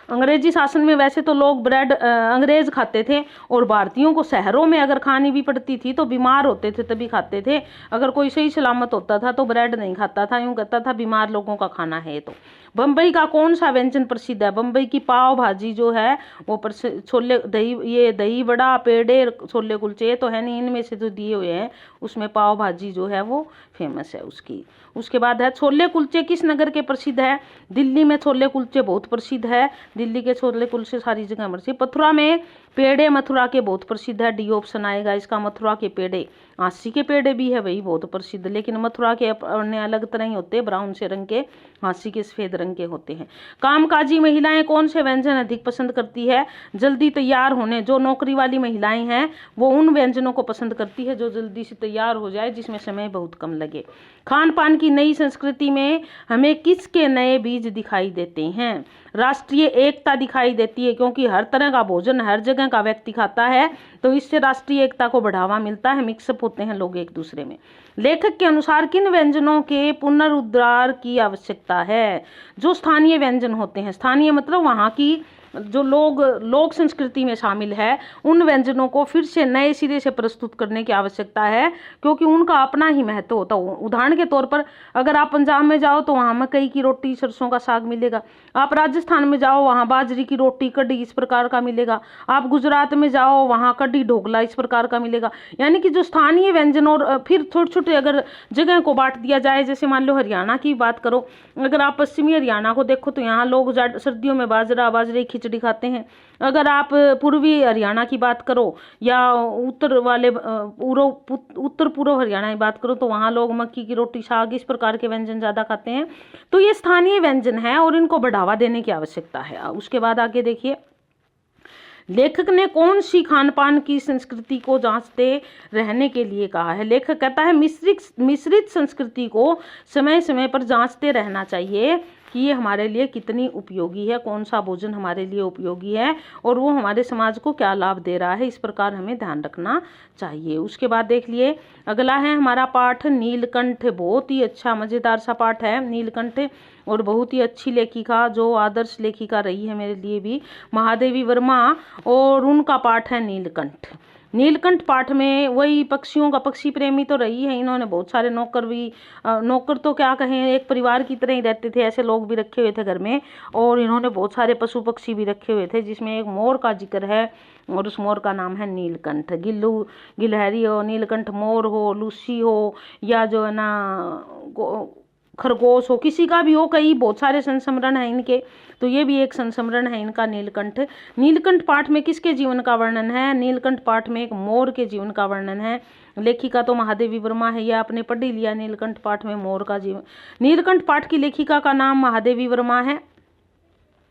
अंग्रेजी शासन में वैसे तो लोग ब्रेड अंग्रेज खाते थे और भारतीयों को शहरों में अगर खानी भी पड़ती थी तो बीमार होते थे तभी खाते थे। अगर कोई सही सलामत होता था तो ब्रेड नहीं खाता था, यूँ कहता था बीमार लोगों का खाना है। तो बम्बई का कौन सा व्यंजन प्रसिद्ध है। बम्बई की पाव भाजी जो है वो छोले दही, ये दही बड़ा, पेड़े, छोले कुलचे तो है नहीं, इनमें से जो दिए हुए हैं उसमें पाव भाजी जो है वो फेमस है उसकी। उसके बाद है छोले कुलचे किस नगर के प्रसिद्ध है। दिल्ली में छोले कुलचे बहुत प्रसिद्ध है, दिल्ली के छोले कुलचे सारी जगह प्रसिद्ध। मथुरा में पेड़े मथुरा के बहुत प्रसिद्ध है, डी ऑप्शन आएगा इसका। मथुरा के पेड़े, हाँसी के पेड़े भी है वही बहुत प्रसिद्ध, लेकिन मथुरा के अपने अलग तरह ही होते हैं, ब्राउन से रंग के, हाँसी के सफेद रंग के होते हैं। कामकाजी महिलाएं कौन से व्यंजन अधिक पसंद करती है। जल्दी तैयार होने, जो नौकरी वाली महिलाएं हैं वो उन व्यंजनों को पसंद करती है जो जल्दी से तैयार हो जाए, जिसमें समय बहुत कम लगे। खान पान की नई संस्कृति में हमें किसके नए बीज दिखाई देते हैं। राष्ट्रीय एकता दिखाई देती है, क्योंकि हर तरह का भोजन हर जगह का व्यक्ति खाता है तो इससे राष्ट्रीय एकता को बढ़ावा मिलता है, मिक्सअप होते हैं लोग एक दूसरे में। लेखक के अनुसार किन व्यंजनों के पुनरुद्धार की आवश्यकता है। जो स्थानीय व्यंजन होते हैं, स्थानीय मतलब वहाँ की जो लोक संस्कृति में शामिल है, उन व्यंजनों को फिर से नए सिरे से प्रस्तुत करने की आवश्यकता है, क्योंकि उनका अपना ही महत्व होता है। उदाहरण के तौर पर अगर आप पंजाब में जाओ तो वहाँ मकई की रोटी सरसों का साग मिलेगा। आप राजस्थान में जाओ वहाँ बाजरी की रोटी कढ़ी इस प्रकार का मिलेगा। आप गुजरात में जाओ वहाँ कढ़ी ढोकला इस प्रकार का मिलेगा। यानी कि जो स्थानीय व्यंजन, और फिर छोटे छोटे अगर जगह को बांट दिया जाए, जैसे मान लो हरियाणा की बात करो, अगर आप पश्चिमी हरियाणा को देखो तो यहाँ लोग सर्दियों में बाजरे खिचड़ी खाते हैं। अगर आप पूर्वी हरियाणा की बात करो या उत्तर पूर्व हरियाणा की बात करो तो वहाँ लोग मक्की की रोटी साग इस प्रकार के व्यंजन ज़्यादा खाते हैं। तो ये स्थानीय व्यंजन है और इनको बढ़ावा देने की आवश्यकता है। उसके बाद आगे देखिए, लेखक ने कौन सी खान पान की संस्कृति को जांचते रहने के लिए कहा है? लेखक कहता है मिश्रित संस्कृति को समय समय पर जांचते रहना चाहिए कि ये हमारे लिए कितनी उपयोगी है, कौन सा भोजन हमारे लिए उपयोगी है और वो हमारे समाज को क्या लाभ दे रहा है, इस प्रकार हमें ध्यान रखना चाहिए। उसके बाद देख लिए अगला है हमारा पाठ नीलकंठ। बहुत ही अच्छा मज़ेदार सा पाठ है नीलकंठ और बहुत ही अच्छी लेखिका, जो आदर्श लेखिका रही है मेरे लिए भी, महादेवी वर्मा, और उनका पाठ है नीलकंठ। नीलकंठ पाठ में वही पक्षियों का, पक्षी प्रेमी तो रही है, इन्होंने बहुत सारे नौकर भी, नौकर तो क्या कहें, एक परिवार की तरह ही रहते थे, ऐसे लोग भी रखे हुए थे घर में, और इन्होंने बहुत सारे पशु पक्षी भी रखे हुए थे, जिसमें एक मोर का जिक्र है और उस मोर का नाम है नीलकंठ। गिलहरी हो, नीलकंठ मोर हो, लूसी हो, या जो है ना खरगोश हो, किसी का भी हो, कई बहुत सारे संस्मरण हैं इनके, तो ये भी एक संस्मरण है इनका नीलकंठ। नीलकंठ पाठ में किसके जीवन का वर्णन है? नीलकंठ पाठ में एक मोर के जीवन का वर्णन है। लेखिका तो महादेवी वर्मा है, यह आपने पढ़ ही लिया नीलकंठ पाठ में मोर का जीवन। नीलकंठ पाठ की लेखिका का नाम महादेवी वर्मा है।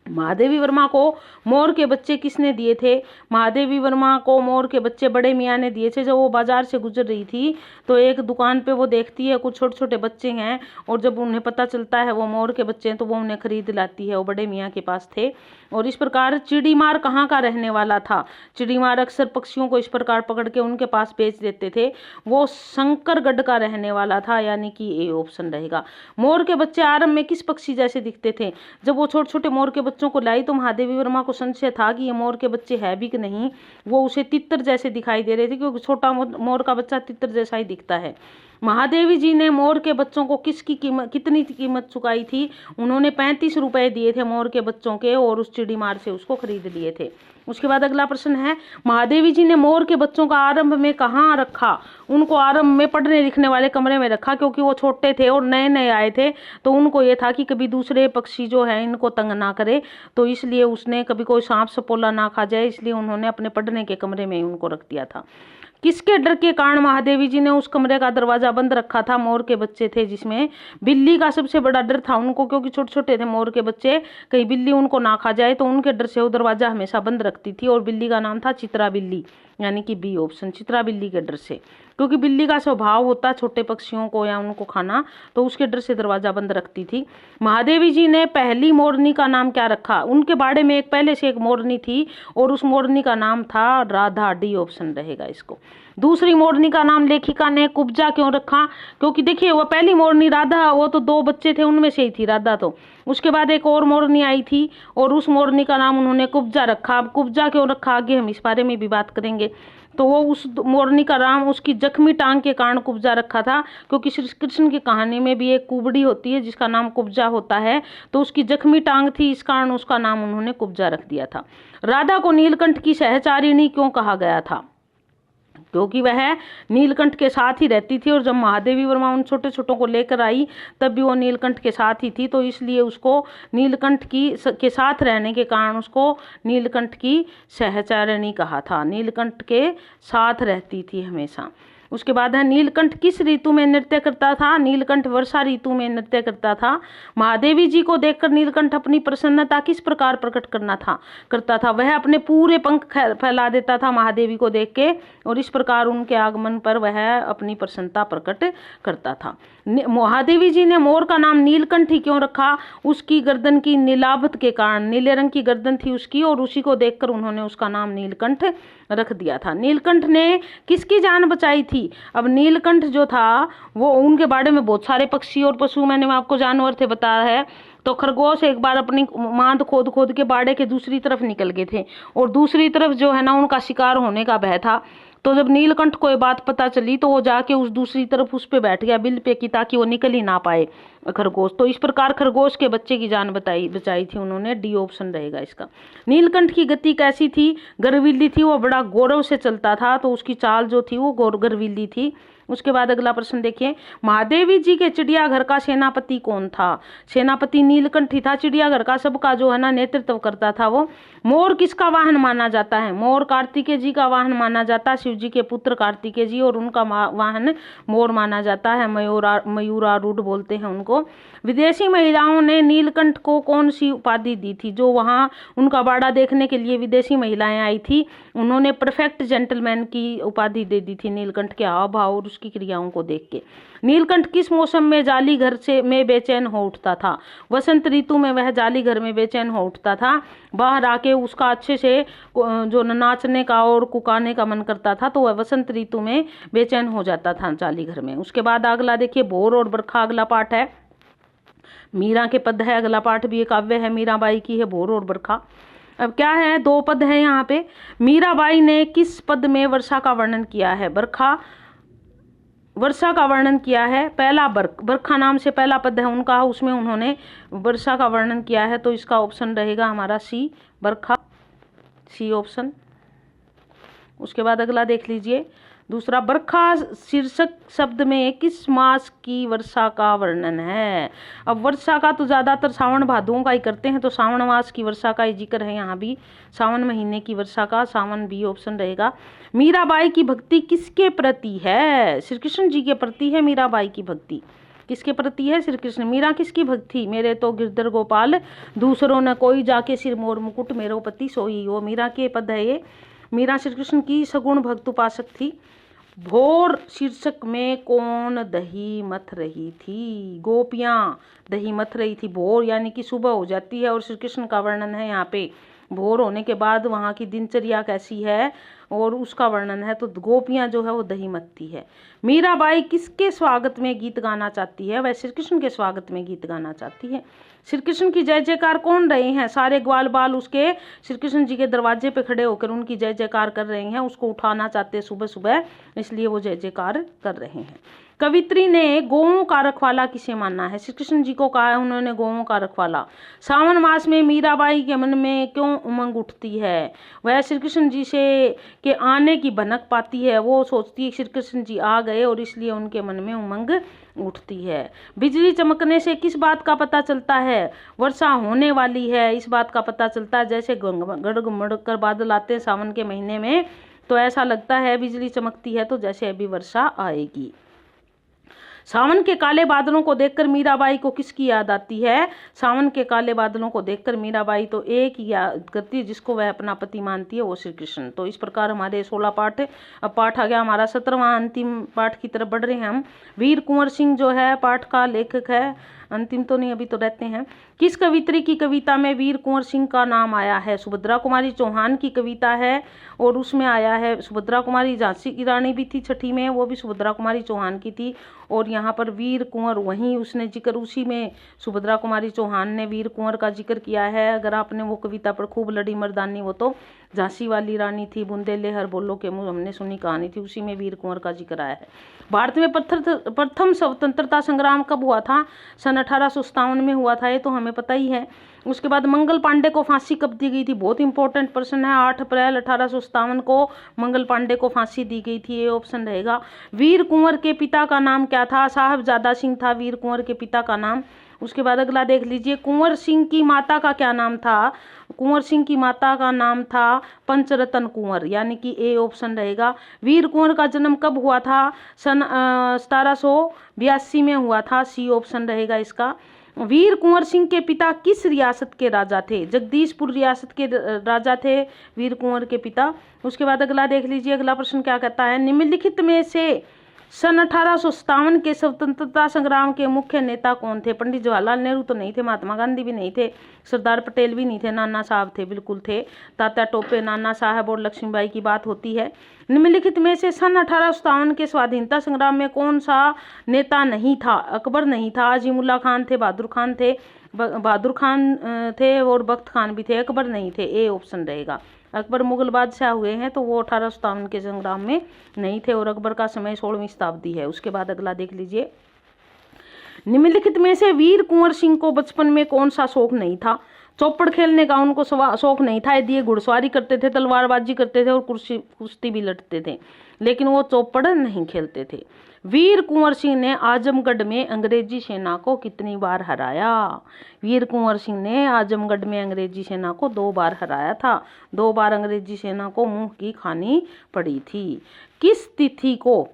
महादेवी वर्मा को मोर के बच्चे किसने दिए थे? महादेवी वर्मा को मोर के बच्चे बड़े मियाँ ने दिए थे। जब वो बाजार से गुजर रही थी तो एक दुकान पे वो देखती है कुछ छोटे छोटे बच्चे हैं, और जब उन्हें पता चलता है वो मोर के बच्चे हैं तो वो उन्हें खरीद लाती है, वो बड़े मियाँ के पास थे। और इस प्रकार चिड़ीमार कहाँ का रहने वाला था? चिड़ीमार अक्सर पक्षियों को इस प्रकार पकड़ के उनके पास बेच देते थे, वो शंकरगढ़ का रहने वाला था, यानी कि ए ऑप्शन रहेगा। मोर के बच्चे आरंभ में किस पक्षी जैसे दिखते थे? जब वो छोटे छोटे मोर के बच्चों को लाई तो महादेवी वर्मा को संशय था कि ये मोर के बच्चे है भी कि नहीं, वो उसे तितर जैसे दिखाई दे रहे थे, क्योंकि छोटा मोर का बच्चा तितर जैसा ही दिखता है। महादेवी जी ने मोर के बच्चों को कितनी कीमत चुकाई थी? उन्होंने 35 रुपए दिए थे मोर के बच्चों के, और उस चिड़ीमार से उसको खरीद लिए थे। उसके बाद अगला प्रश्न है, महादेवी जी ने मोर के बच्चों का आरंभ में कहाँ रखा? उनको आरंभ में पढ़ने लिखने वाले कमरे में रखा, क्योंकि वो छोटे थे और नए नए आए थे, तो उनको ये था कि कभी दूसरे पक्षी जो है इनको तंग ना करे, तो इसलिए उसने कभी कोई सांप सपोला ना खा जाए, इसलिए उन्होंने अपने पढ़ने के कमरे में ही उनको रख दिया था। किसके डर के कारण महादेवी जी ने उस कमरे का दरवाजा बंद रखा था? मोर के बच्चे थे, जिसमें बिल्ली का सबसे बड़ा डर था उनको, क्योंकि छोटे छोटे थे मोर के बच्चे, कहीं बिल्ली उनको ना खा जाए, तो उनके डर से वो दरवाजा हमेशा बंद रखती थी, और बिल्ली का नाम था चित्रा बिल्ली, यानी कि बी ऑप्शन, चित्रा बिल्ली के डर से, क्योंकि बिल्ली का स्वभाव होता है छोटे पक्षियों को या उनको खाना, तो उसके डर से दरवाजा बंद रखती थी। महादेवी जी ने पहली मोरनी का नाम क्या रखा? उनके बाड़े में एक पहले से एक मोरनी थी और उस मोरनी का नाम था राधा, डी ऑप्शन रहेगा इसको। दूसरी मोरनी का नाम लेखिका ने कुब्जा क्यों रखा? क्योंकि देखिए वो पहली मोरनी राधा, वो तो 2 बच्चे थे उनमें से ही थी राधा, तो उसके बाद एक और मोरनी आई थी और उस मोरनी का नाम उन्होंने कुब्जा रखा। अब कुब्जा क्यों रखा आगे हम इस बारे में भी बात करेंगे। तो वो उस मोरनी का नाम उसकी जख्मी टांग के कारण कुब्जा रखा था, क्योंकि श्री कृष्ण की कहानी में भी एक कुबड़ी होती है जिसका नाम कुब्जा होता है, तो उसकी जख्मी टांग थी, इस कारण उसका नाम उन्होंने कुब्जा रख दिया था। राधा को नीलकंठ की सहचारिणी क्यों कहा गया था? क्योंकि वह नीलकंठ के साथ ही रहती थी, और जब महादेवी वर्मा उन छोटे छोटों को लेकर आई तब भी वो नीलकंठ के साथ ही थी, तो इसलिए उसको नीलकंठ के साथ रहने के कारण उसको नीलकंठ की सहचारिणी कहा था। नीलकंठ के साथ रहती थी हमेशा। उसके बाद है नीलकंठ किस ऋतु में नृत्य करता था? नीलकंठ वर्षा ऋतु में नृत्य करता था। महादेवी जी को देखकर नीलकंठ अपनी प्रसन्नता किस प्रकार प्रकट करता था? वह अपने पूरे पंख फैला देता था महादेवी को देख के, और इस प्रकार उनके आगमन पर वह अपनी प्रसन्नता प्रकट करता था। महादेवी जी ने मोर का नाम नीलकंठ ही क्यों रखा? उसकी गर्दन की नीलाभत के कारण, नीले रंग की गर्दन थी उसकी, और उसी को देखकर उन्होंने उसका नाम नीलकंठ रख दिया था। नीलकंठ ने किसकी जान बचाई थी? अब नीलकंठ जो था वो, उनके बारे में बहुत सारे पक्षी और पशु मैंने आपको जानवर थे बताया है। तो खरगोश एक बार अपनी मांद खोद खोद के बाड़े के दूसरी तरफ निकल गए थे, और दूसरी तरफ जो है ना उनका शिकार होने का भय था। तो जब नीलकंठ को ये बात पता चली तो वो जाके उस दूसरी तरफ उस पे बैठ गया बिल पे की, ताकि वो निकल ही ना पाए खरगोश। तो इस प्रकार खरगोश के बच्चे की जान बचाई थी उन्होंने, डी ऑप्शन रहेगा इसका। नीलकंठ की गति कैसी थी? गर्वीली थी, वो बड़ा गौरव से चलता था, तो उसकी चाल जो थी वो गर्वीली थी। उसके बाद अगला प्रश्न देखिए, महादेवी जी के चिड़ियाघर का सेनापति कौन था? सेनापति नीलकंठ ही था। चिड़ियाघर का सबका जो है ना नेतृत्व करता था वो। मोर किसका वाहन माना जाता है? मोर कार्तिकेय जी का वाहन माना जाता है। शिव जी के पुत्र कार्तिकेय जी और उनका वाहन मोर माना जाता है। मयूरारूढ़ बोलते हैं उनको। विदेशी महिलाओं ने नीलकंठ को कौन सी उपाधि दी थी? जो वहाँ उनका बाड़ा देखने के लिए विदेशी महिलाएं आई थी, उन्होंने परफेक्ट जेंटलमैन की उपाधि दे दी थी नीलकंठ के हाव भाव और उसकी क्रियाओं को देख के। नीलकंठ किस मौसम में जाली घर में बेचैन हो उठता था? वसंत ऋतु में वह जाली घर में बेचैन हो उठता था। बाहर आके उसका अच्छे से जो नाचने का और कुकाने का मन करता था, तो वह वसंत ऋतु में बेचैन हो जाता था जाली घर में। उसके बाद अगला देखिए, भोर और बरखा अगला पाठ है। मीरा के पद है। अगला पाठ भी एक काव्य है, मीराबाई की है, भोर और बरखा। अब क्या है, दो पद है यहाँ पे। मीराबाई ने किस पद में वर्षा का वर्णन किया है? वर्षा का वर्णन किया है। पहला बरखा नाम से पहला पद है उनका, उसमें उन्होंने वर्षा का वर्णन किया है। तो इसका ऑप्शन रहेगा हमारा सी, बरखा, सी ऑप्शन। उसके बाद अगला देख लीजिए, दूसरा, बरखा शीर्षक शब्द में किस मास की वर्षा का वर्णन है? अब वर्षा का तो ज्यादातर सावन भादुओं का ही करते हैं, तो सावन मास की वर्षा का ही जिक्र है यहाँ भी, सावन महीने की वर्षा का, सावन बी ऑप्शन रहेगा। मीराबाई की भक्ति किसके प्रति है? श्री कृष्ण जी के प्रति है मीराबाई की भक्ति। किसके प्रति है? श्री कृष्ण। मीरा किसकी भक्ति? मेरे तो गिरधर गोपाल दूसरों न कोई, जाके सिर मोर मुकुट मेरो पति सोई हो। मीरा के पद है ये। मीरा श्री कृष्ण की सगुण भक्त उपासक थी। भोर शीर्षक में कौन दही मथ रही थी? गोपियां दही मथ रही थी। भोर यानी कि सुबह हो जाती है और श्री कृष्ण का वर्णन है यहाँ पे। भोर होने के बाद वहाँ की दिनचर्या कैसी है और उसका वर्णन है, तो गोपियां जो है वो दही मथती है। मीराबाई किसके स्वागत में गीत गाना चाहती है? वह श्री कृष्ण के स्वागत में गीत गाना चाहती है। श्री कृष्ण की जय जयकार कौन रहे हैं? सारे ग्वाल बाल उसके श्री कृष्ण जी के दरवाजे पे खड़े होकर उनकी जय जयकार कर रहे हैं, उसको उठाना चाहते हैं सुबह सुबह, इसलिए वो जय जयकार कर रहे हैं। कवित्री ने गौओं का रखवाला किसे माना है? श्री कृष्ण जी को कहा है उन्होंने गौओं का रखवाला। सावन मास में मीराबाई के मन में क्यों उमंग उठती है? वह श्री कृष्ण जी से के आने की भनक पाती है, वो सोचती है श्री कृष्ण जी आ गए और इसलिए उनके मन में उमंग उठती है। बिजली चमकने से किस बात का पता चलता है? वर्षा होने वाली है, इस बात का पता चलता है। जैसे गड़गड़ कर बादल आते हैं सावन के महीने में, तो ऐसा लगता है बिजली चमकती है तो जैसे अभी वर्षा आएगी। सावन के काले बादलों को देखकर मीराबाई को किसकी याद आती है? सावन के काले बादलों को देखकर मीराबाई तो एक ही याद करती है जिसको वह अपना पति मानती है, वो श्री कृष्ण। तो इस प्रकार हमारे 16 पाठ, अब पाठ आ गया हमारा 17वां अंतिम पाठ की तरफ बढ़ रहे हैं हम। वीर कुंवर सिंह जो है पाठ का लेखक है, अंतिम तो नहीं अभी तो रहते हैं। किस कवित्री की कविता में वीर कुंवर सिंह का नाम आया है? सुभद्रा कुमारी चौहान की कविता है और उसमें आया है सुभद्रा कुमारी। झांसी की रानी भी थी छठी में, वो भी सुभद्रा कुमारी चौहान की थी। और यहाँ पर वीर कुंवर वहीं उसने जिक्र, उसी में सुभद्रा कुमारी चौहान ने वीर कुंवर का जिक्र किया है। अगर आपने वो कविता पर खूब लड़ी मर्दानी, वो तो झांसी वाली रानी थी, बुंदेले हर बोलो के मुँह हमने सुनी कहानी थी, उसी में वीर कुंवर का जिक्र आया है। भारत में प्रथम स्वतंत्रता संग्राम कब हुआ था? सन 1857 में हुआ था, ये तो हमें पता ही है। उसके बाद मंगल पांडे को फांसी कब दी गई थी? बहुत इंपॉर्टेंट प्रश्न है। 8 अप्रैल 1857 को मंगल पांडे को फांसी दी गई थी, ये ऑप्शन रहेगा। वीर कुंवर के पिता का नाम क्या था? साहबजादा सिंह था वीर कुंवर के पिता का नाम। उसके बाद अगला देख लीजिए, कुंवर सिंह की माता का क्या नाम था? कुंवर सिंह की माता का नाम था पंचरतन कुंवर, यानी कि ए ऑप्शन रहेगा। वीर कुंवर का जन्म कब हुआ था? सन 1782 में हुआ था, सी ऑप्शन रहेगा इसका। वीर कुंवर सिंह के पिता किस रियासत के राजा थे? जगदीशपुर रियासत के राजा थे वीर कुंवर के पिता। उसके बाद अगला देख लीजिए, अगला प्रश्न क्या कहता है, निम्नलिखित में से सन 1857 के स्वतंत्रता संग्राम के मुख्य नेता कौन थे? पंडित जवाहरलाल नेहरू तो नहीं थे, महात्मा गांधी भी नहीं थे, सरदार पटेल भी नहीं थे, नाना साहब थे, बिल्कुल थे। तात्या टोपे, नाना साहब और लक्ष्मीबाई की बात होती है। निम्नलिखित में से सन 1857 के स्वाधीनता संग्राम में कौन सा नेता नहीं था? अकबर नहीं था, अजीमुल्ला खान थे, बहादुर खान थे और बख्त खान भी थे, अकबर नहीं थे, ए ऑप्शन रहेगा। अकबर मुगल बादशाह हुए हैं तो वो 1857 के संग्राम में नहीं थे और अकबर का समय 16वीं शताब्दी है। उसके बाद अगला देख लीजिए, निम्नलिखित में से वीर कुंवर सिंह को बचपन में कौन सा शौक नहीं था? चौपड़ खेलने का उनको शौक नहीं था, यदि ये घुड़सवारी करते थे, तलवारबाजी करते थे और कुश्ती भी लड़ते थे, लेकिन वो चौपड़ नहीं खेलते थे। वीर कुंवर सिंह ने आजमगढ़ में अंग्रेजी सेना को कितनी बार हराया? वीर कुंवर सिंह ने आजमगढ़ में अंग्रेजी सेना को 2 बार हराया था। 2 बार अंग्रेजी सेना को मुंह की खानी पड़ी थी। किस तिथि को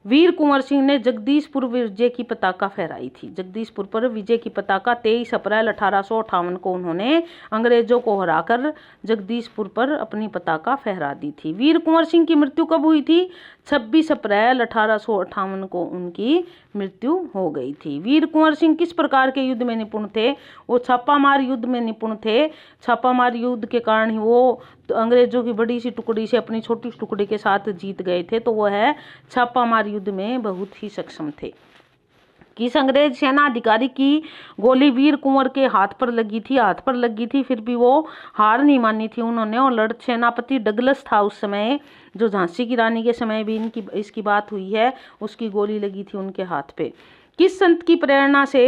वीर कुंवर सिंह ने जगदीशपुर विजय की पताका फहराई थी? जगदीशपुर पर विजय की पताका 23 अप्रैल 1858 को उन्होंने अंग्रेजों को हराकर जगदीशपुर पर अपनी पताका फहरा दी थी। वीर कुंवर सिंह की मृत्यु कब हुई थी? 26 अप्रैल 1858 को उनकी मृत्यु हो गई थी। वीर कुंवर सिंह किस प्रकार के युद्ध में निपुण थे? वो छापामार युद्ध में निपुण थे। छापामार युद्ध के कारण ही वो अंग्रेजों की बड़ी सी टुकड़ी से अपनी छोटी टुकड़ी के साथ जीत गए थे। तो वो है छापामार युद्ध में बहुत ही सक्षम थे। किस अंग्रेज सेना अधिकारी की गोली वीर कुंवर के हाथ पर लगी थी? हाथ पर लगी थी, फिर भी वो हार नहीं मानी थी उन्होंने। और लड़ सेनापति डगलस था उस समय, जो झांसी की रानी के समय भी इसकी बात हुई है, उसकी गोली लगी थी उनके हाथ पे। किस संत की प्रेरणा से,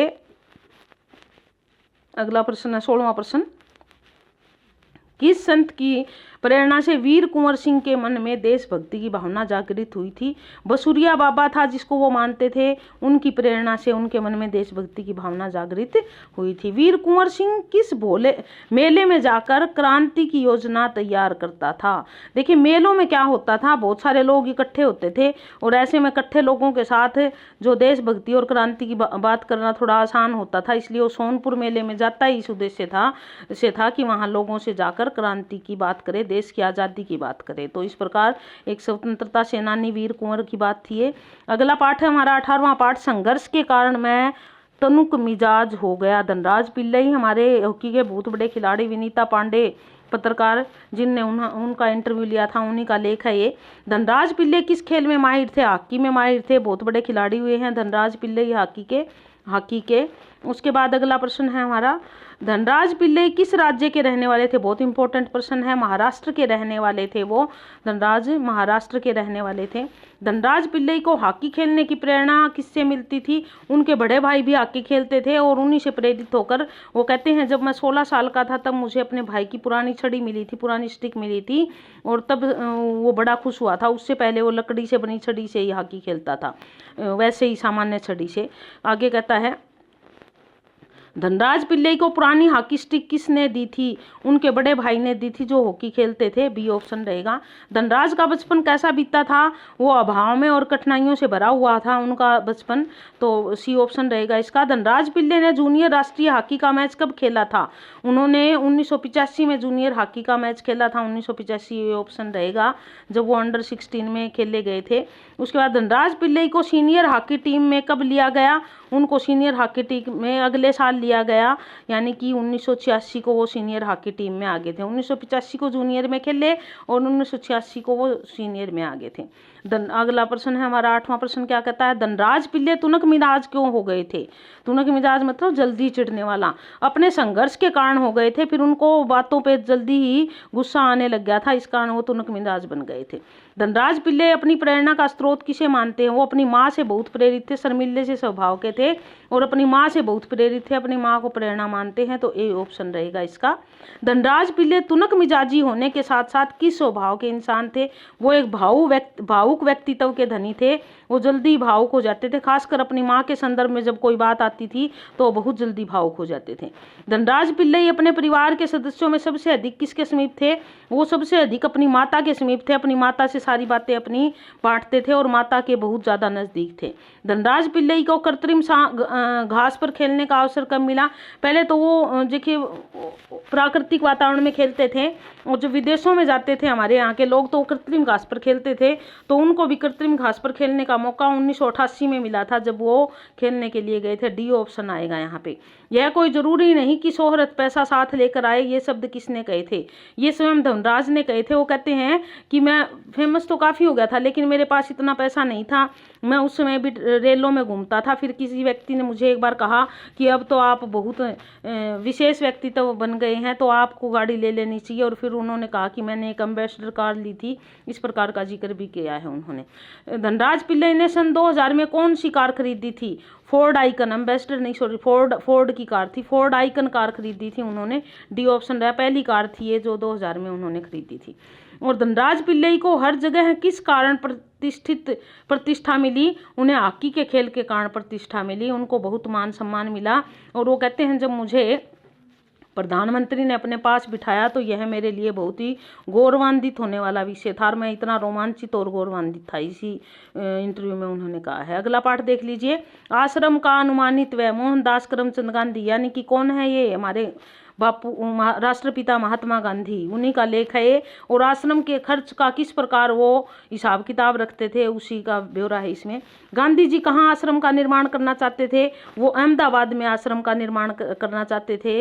अगला प्रश्न है 16वां प्रश्न, किस संत की प्रेरणा से वीर कुंवर सिंह के मन में देशभक्ति की भावना जागृत हुई थी? बसुरिया बाबा था जिसको वो मानते थे, उनकी प्रेरणा से उनके मन में देशभक्ति की भावना जागृत हुई थी। वीर कुंवर सिंह किस मेले में जाकर क्रांति की योजना तैयार करता था? देखिए, मेलों में क्या होता था, बहुत सारे लोग इकट्ठे होते थे और ऐसे में इकट्ठे लोगों के साथ जो देशभक्ति और क्रांति की बात करना थोड़ा आसान होता था, इसलिए वो सोनपुर मेले में जाता ही इस उद्देश्य था कि वहाँ लोगों से जाकर क्रांति की बात करे, देश की आज़ादी की बात करे। तो इस प्रकार एक स्वतंत्रता सेनानी वीर कुंवर की बात थी। अगला पाठ है हमारा 18वां पाठ, संघर्ष के कारण मैं तनुक मिजाज हो गया। धनराज पिल्लई हमारे हॉकी के बहुत बड़े खिलाड़ी, विनीता पांडे पत्रकार जिनने उनका इंटरव्यू लिया था, उन्हीं का लेख है ये। धनराज पिल्लई किस खेल में माहिर थे? हॉकी में माहिर थे। बहुत बड़े खिलाड़ी हुए हैं धनराज पिल्लई हॉकी के। उसके बाद अगला प्रश्न है हमारा, धनराज पिल्लई किस राज्य के रहने वाले थे? बहुत इंपॉर्टेंट प्रश्न है। महाराष्ट्र के रहने वाले थे वो। धनराज महाराष्ट्र के रहने वाले थे। धनराज पिल्लई को हॉकी खेलने की प्रेरणा किससे मिलती थी? उनके बड़े भाई भी हॉकी खेलते थे और उन्हीं से प्रेरित होकर वो कहते हैं, जब मैं 16 साल का था तब मुझे अपने भाई की पुरानी छड़ी मिली थी, पुरानी स्टिक मिली थी और तब वो बड़ा खुश हुआ था। उससे पहले वो लकड़ी से बनी छड़ी से ही हॉकी खेलता था, वैसे ही सामान्य छड़ी से। आगे कहता है, धनराज पिल्लई को पुरानी हॉकी स्टिक किसने दी थी? उनके बड़े भाई ने दी थी जो हॉकी खेलते थे। बी ऑप्शन रहेगा। धनराज का बचपन कैसा बीता था? वो अभाव में और कठिनाइयों से भरा हुआ था उनका बचपन, तो सी ऑप्शन रहेगा इसका। धनराज पिल्लई ने जूनियर राष्ट्रीय हॉकी का मैच कब खेला था? उन्होंने 1985 में जूनियर हॉकी का मैच खेला था। 1985 ऑप्शन रहेगा, जब वो अंडर 16 में खेले गए थे। उसके बाद धनराज पिल्लई को सीनियर हॉकी टीम में कब लिया गया? उनको सीनियर हॉकी टीम में अगले साल लिया गया, यानी कि 1986 को वो सीनियर हॉकी टीम में आ गए थे। 1985 को जूनियर में खेले और 1986 को वो सीनियर में आ गए थे। अगला प्रश्न है हमारा 8वां प्रश्न, क्या कहता है, धनराज पिल्लई तुनक मिजाज क्यों हो गए थे? तुनक मिजाज मतलब जल्दी चिढ़ने वाला। अपने संघर्ष के कारण हो गए थे, फिर उनको बातों पे जल्दी ही गुस्सा आने लग गया था, इस कारण वो तुनक मिजाज बन गए थे। धनराज पिल्लई अपनी प्रेरणा का स्रोत किसे मानते हैं? वो अपनी माँ से बहुत प्रेरित थे, शर्मिले से स्वभाव के थे और अपनी माँ से बहुत प्रेरित थे, अपनी माँ को प्रेरणा मानते हैं, तो ए ऑप्शन रहेगा इसका। धनराज पिल्लई तुनक मिजाजी होने के साथ साथ किस स्वभाव के इंसान थे? वो एक भावुक व्यक्तित्व के धनी थे। वो जल्दी भावुक हो जाते थे, खासकर अपनी माँ के संदर्भ में जब कोई बात आती थी तो बहुत जल्दी भावुक हो जाते थे। धनराज पिल्लई अपने परिवार के सदस्यों में सबसे अधिक किसके समीप थे? वो सबसे अधिक अपनी माता के समीप थे। अपनी माता से सारी बातें अपनी बांटते थे और माता के बहुत ज़्यादा नज़दीक थे। धनराज पिल्लई को कृत्रिम घास पर खेलने का अवसर कब मिला? पहले तो वो देखिए प्राकृतिक वातावरण में खेलते थे और जो विदेशों में जाते थे हमारे यहाँ के लोग तो कृत्रिम घास पर खेलते थे, तो उनको भी कृत्रिम घास पर खेलने का मौका 1988 में मिला था जब वो खेलने के लिए गए थे। डी ऑप्शन आएगा यहाँ पे। यह कोई जरूरी नहीं कि शोहरत पैसा साथ लेकर आए, ये शब्द किसने कहे थे? ये स्वयं धनराज ने कहे थे। वो कहते हैं कि मैं फेमस तो काफ़ी हो गया था लेकिन मेरे पास इतना पैसा नहीं था, मैं उस समय भी रेलों में घूमता था। फिर किसी व्यक्ति ने मुझे एक बार कहा कि अब तो आप बहुत विशेष व्यक्तित्व बन गए हैं, तो आपको गाड़ी ले लेनी चाहिए, और फिर उन्होंने कहा कि मैंने एक एम्बेसडर कार ली थी। इस प्रकार का जिक्र भी किया है उन्होंने। धनराज पिल्लई ने सन 2000 में कौन सी कार खरीदी थी? फोर्ड आइकन, एम्बेसडर नहीं सॉरी, फोर्ड की कार थी, फोर्ड आइकन कार खरीदी थी उन्होंने। डी ऑप्शन रहा, पहली कार थी ये जो 2000 में उन्होंने खरीदी थी। और धनराज पिल्लई को हर जगह किस कारण प्रतिष्ठा मिली? उन्हें हॉकी के खेल के कारण प्रतिष्ठा मिली, उनको बहुत मान सम्मान मिला। और वो कहते हैं, जब मुझे प्रधानमंत्री ने अपने पास बिठाया तो यह मेरे लिए बहुत ही गौरवान्वित होने वाला विषय था, और मैं इतना रोमांचित और गौरवान्वित था। इसी इंटरव्यू में उन्होंने कहा है। अगला पाठ देख लीजिए। आश्रम का अनुमानित व्यय मोहनदास करमचंद गांधी, यानी कि कौन है ये? हमारे बापू राष्ट्रपिता महात्मा गांधी, उन्हीं का लेख है ये। और आश्रम के खर्च का किस प्रकार वो हिसाब किताब रखते थे, उसी का ब्यौरा है इसमें। गांधी जी कहाँ आश्रम का निर्माण करना चाहते थे? वो अहमदाबाद में आश्रम का निर्माण करना चाहते थे।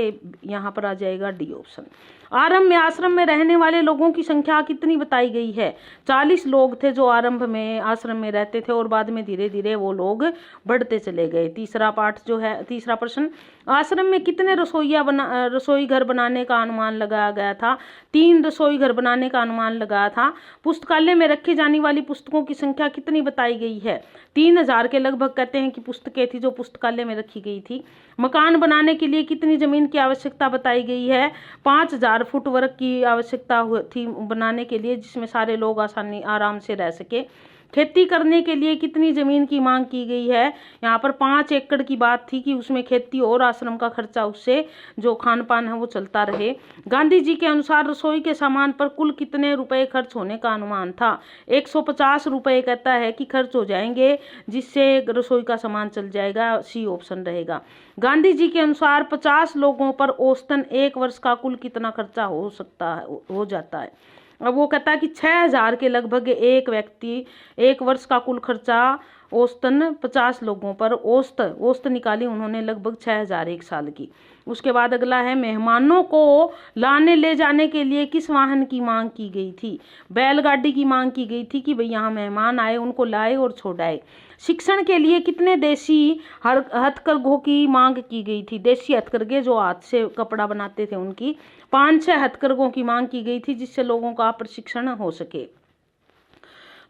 यहाँ पर आ जाएगा डी ऑप्शन। आरंभ में आश्रम में रहने वाले लोगों की संख्या कितनी बताई गई है? 40 लोग थे जो आरंभ में आश्रम में रहते थे, और बाद में धीरे धीरे वो लोग बढ़ते चले गए। तीसरा पाठ जो है, तीसरा प्रश्न, आश्रम में कितने रसोई घर बनाने का अनुमान लगाया गया था? 3 रसोई घर बनाने का अनुमान लगाया था। पुस्तकालय में रखी जाने वाली पुस्तकों की संख्या कितनी बताई गई है? 3000 के लगभग कहते हैं कि पुस्तकें थी जो पुस्तकालय में रखी गई थी। मकान बनाने के लिए कितनी जमीन की आवश्यकता बताई गई है? 5000 फुट वर्ग की आवश्यकता थी बनाने के लिए, जिसमें सारे लोग आराम से रह सके। खेती करने के लिए कितनी जमीन की मांग की गई है? यहाँ पर 5 एकड़ की बात थी कि उसमें खेती और आश्रम का खर्चा, उससे जो खान पान है वो चलता रहे। गांधी जी के अनुसार रसोई के सामान पर कुल कितने रुपए खर्च होने का अनुमान था? 150 रुपए कहता है कि खर्च हो जाएंगे, जिससे रसोई का सामान चल जाएगा। सी ऑप्शन रहेगा। गांधी जी के अनुसार 50 लोगों पर औसतन 1 वर्ष का कुल कितना खर्चा हो जाता है? अब वो कहता है कि 6000 के लगभग एक व्यक्ति 1 वर्ष का कुल खर्चा औसतन 50 लोगों पर औसत निकाली उन्होंने लगभग 6000 एक साल की। उसके बाद अगला है, मेहमानों को लाने ले जाने के लिए किस वाहन की मांग की गई थी? बैलगाड़ी की मांग की गई थी कि भाई यहाँ मेहमान आए, उनको लाए और छोड़ाए। शिक्षण के लिए कितने देसी हथकरघों की मांग की गई थी? देसी हथकरघे जो हाथ से कपड़ा बनाते थे, उनकी 5-6 हथकरघों की मांग की गई थी, जिससे लोगों का प्रशिक्षण हो सके।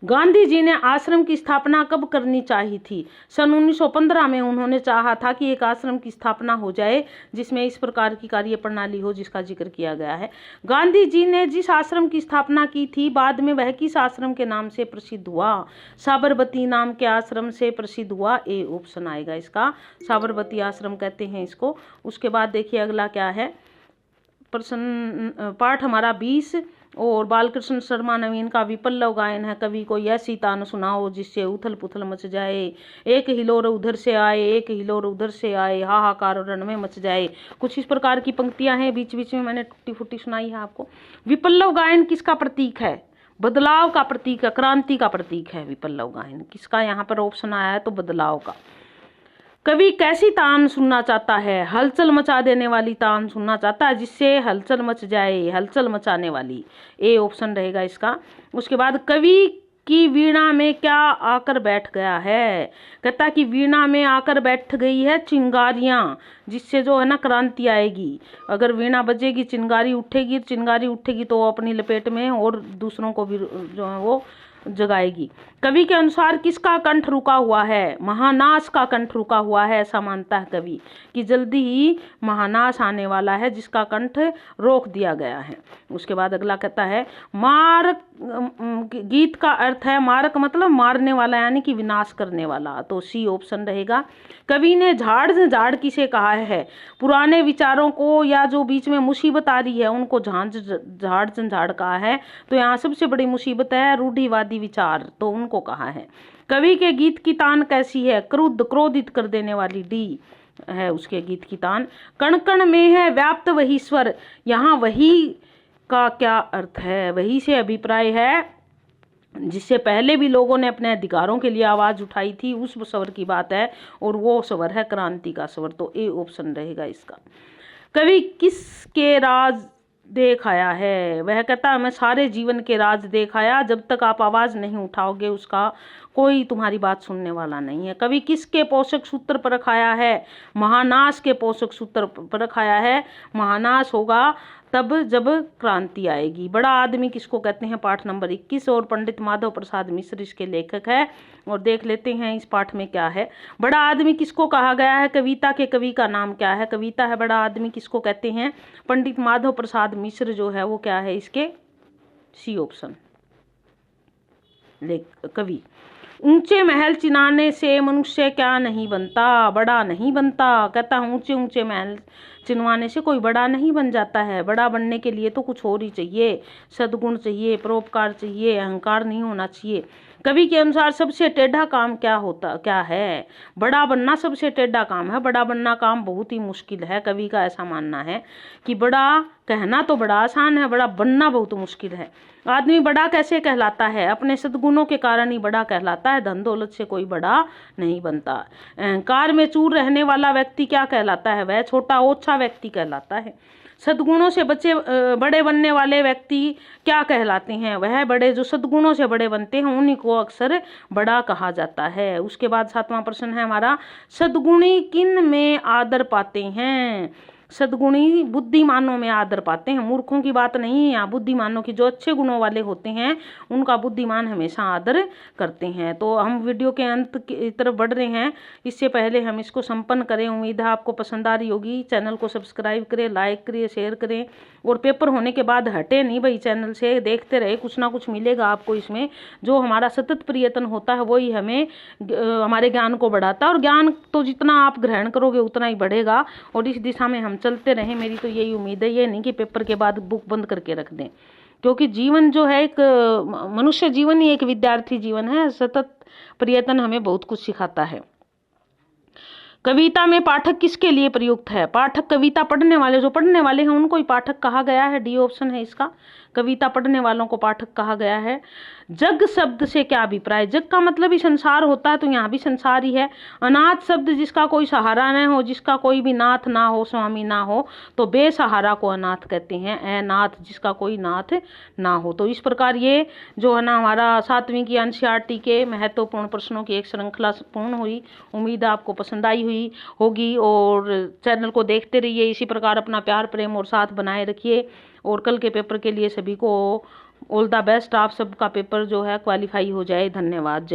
गांधी जी ने आश्रम की स्थापना कब करनी चाहिए थी? सन 1915 में उन्होंने चाहा था कि एक आश्रम की स्थापना हो जाए जिसमें इस प्रकार की कार्य प्रणाली हो, जिसका जिक्र किया गया है। गांधी जी ने जिस आश्रम की स्थापना की थी, बाद में वह किस आश्रम के नाम से प्रसिद्ध हुआ? साबरमती नाम के आश्रम से प्रसिद्ध हुआ। ए ऑप्शन आएगा इसका, साबरमती आश्रम कहते हैं इसको। उसके बाद देखिए अगला क्या है, प्रश्न पाठ हमारा 20 और बालकृष्ण शर्मा नवीन का विपल्लव गायन है। कवि को यह सी तान सुनाओ जिससे उथल पुथल मच जाए, एक हिलोर उधर से आए, एक हिलोर उधर से आए, हाहाकार रण में मच जाए। कुछ इस प्रकार की पंक्तियां हैं, बीच बीच में मैंने टूटी फूटी सुनाई है आपको। विपल्लव गायन किसका प्रतीक है? बदलाव का प्रतीक है, क्रांति का प्रतीक है विपल्लव गायन। किसका यहाँ पर ऑप्शन आया है? तो बदलाव का। कवि कैसी तान सुनना चाहता है? हलचल मचा देने वाली तान सुनना चाहता है, जिससे हलचल मच जाए, हलचल मचाने वाली। ए ऑप्शन रहेगा इसका। उसके बाद कवि की वीणा में क्या आकर बैठ गया है? कहता कि वीणा में आकर बैठ गई है चिंगारियां, जिससे जो है ना क्रांति आएगी। अगर वीणा बजेगी, चिंगारी उठेगी तो वो अपनी लपेट में और दूसरों को भी जो है वो जगाएगी। कवि के अनुसार किसका कंठ रुका हुआ है? महानाश का कंठ रुका हुआ है, ऐसा मानता है कवि कि जल्दी ही महानाश आने वाला है, जिसका कंठ रोक दिया गया है। उसके बाद अगला कहता है, मारक गीत का अर्थ है, मारक मतलब मारने वाला, यानी कि विनाश करने वाला। तो सी ऑप्शन रहेगा। कवि ने झाड़ किसे कहा है? पुराने विचारों को या जो बीच में मुसीबत आ रही है उनको झाड़ झंझाड़ कहा है। तो यहाँ सबसे बड़ी मुसीबत है रूढ़िवादी विचार, तो उनको कहा है। कवि के गीत की तान कैसी है? क्रोधित कर देने वाली। डी है उसके गीत की तान। कण कण में है व्याप्त वही स्वर, यहाँ वही का क्या अर्थ है? वही से अभिप्राय है जिससे पहले भी लोगों ने अपने अधिकारों के लिए आवाज उठाई थी, उस स्वर की बात है, और वो स्वर है क्रांति का स्वर। तो ए ऑप्शन रहेगा इसका। कवि किसके राज देख आया है? वह कहता है मैं सारे जीवन के राज देख आया, जब तक आप आवाज नहीं उठाओगे उसका कोई तुम्हारी बात सुनने वाला नहीं है। कवि किसके पोषक सूत्र पर रखाया है? महानाश के पोषक सूत्र पर रखाया है। महानाश होगा तब जब क्रांति आएगी। बड़ा आदमी किसको कहते हैं? पाठ नंबर 21 और पंडित माधव प्रसाद मिश्र इसके लेखक है। और देख लेते हैं इस पाठ में क्या है। बड़ा आदमी किसको कहा गया है? कविता के कवि का नाम क्या है? कविता है बड़ा आदमी किसको कहते हैं? पंडित माधव प्रसाद मिश्र जो है वो क्या है इसके सी ऑप्शन। कवि, ऊंचे महल चिनाने से मनुष्य क्या नहीं बनता, बड़ा नहीं बनता। कहता है ऊंचे ऊंचे महल चिनवाने से कोई बड़ा नहीं बन जाता है। बड़ा बनने के लिए तो कुछ और ही चाहिए, सद्गुण चाहिए, परोपकार चाहिए, अहंकार नहीं होना चाहिए। कवि के अनुसार सबसे टेढ़ा काम क्या है? बड़ा बनना सबसे टेढ़ा काम है। बड़ा बनना काम बहुत ही मुश्किल है। कवि का ऐसा मानना है कि बड़ा कहना तो बड़ा आसान है, बड़ा बनना बहुत मुश्किल है। आदमी बड़ा कैसे कहलाता है? अपने सद्गुणों के कारण ही बड़ा कहलाता है। धन दौलत से कोई बड़ा नहीं बनता। अहंकार में चूर रहने वाला व्यक्ति क्या कहलाता है? वह छोटा ओछा व्यक्ति कहलाता है। सद्गुणों से बड़े बनने वाले व्यक्ति क्या कहलाते हैं? वह बड़े जो सद्गुणों से बड़े बनते हैं उन्हीं को अक्सर बड़ा कहा जाता है। उसके बाद 7वां प्रश्न है हमारा, सद्गुणी किन में आदर पाते हैं? सद्गुणी बुद्धिमानों में आदर पाते हैं। मूर्खों की बात नहीं है यहाँ, बुद्धिमानों की। जो अच्छे गुणों वाले होते हैं उनका बुद्धिमान हमेशा आदर करते हैं। तो हम वीडियो के अंत की तरफ बढ़ रहे हैं। इससे पहले हम इसको संपन्न करें। उम्मीद है आपको पसंद आ रही होगी। चैनल को सब्सक्राइब करें, लाइक करें, शेयर करें और पेपर होने के बाद हटे नहीं भाई, चैनल से देखते रहे, कुछ ना कुछ मिलेगा आपको इसमें। जो हमारा सतत प्रयत्न होता है वही हमें हमारे ज्ञान को बढ़ाता है और ज्ञान तो जितना आप ग्रहण करोगे उतना ही बढ़ेगा और इस दिशा में हम चलते रहें। मेरी तो यही उम्मीद है। ये नहीं कि पेपर के बाद बुक बंद करके रख दें, क्योंकि जीवन जो है एक मनुष्य जीवन ही एक विद्यार्थी जीवन है। सतत प्रयत्न हमें बहुत कुछ सिखाता है। कविता में पाठक किसके लिए प्रयुक्त है? पाठक कविता पढ़ने वाले, जो पढ़ने वाले हैं उनको ही पाठक कहा गया है। डी ऑप्शन है इसका। कविता पढ़ने वालों को पाठक कहा गया है। जग शब्द से क्या अभिप्राय? जग का मतलब ही संसार होता है, तो यहाँ भी संसार ही है। अनाथ शब्द जिसका कोई सहारा न हो, जिसका कोई भी नाथ ना हो, स्वामी ना हो, तो बेसहारा को अनाथ कहते हैं। अनाथ जिसका कोई नाथ ना हो। तो इस प्रकार ये जो है ना हमारा 7वीं की एनसीईआरटी के महत्वपूर्ण प्रश्नों की एक श्रृंखला पूर्ण हुई। उम्मीद है आपको पसंद आई होगी और चैनल को देखते रहिए। इसी प्रकार अपना प्यार प्रेम और साथ बनाए रखिए और कल के पेपर के लिए सभी को ऑल द बेस्ट। आप सबका पेपर जो है क्वालिफाई हो जाए। धन्यवाद। जय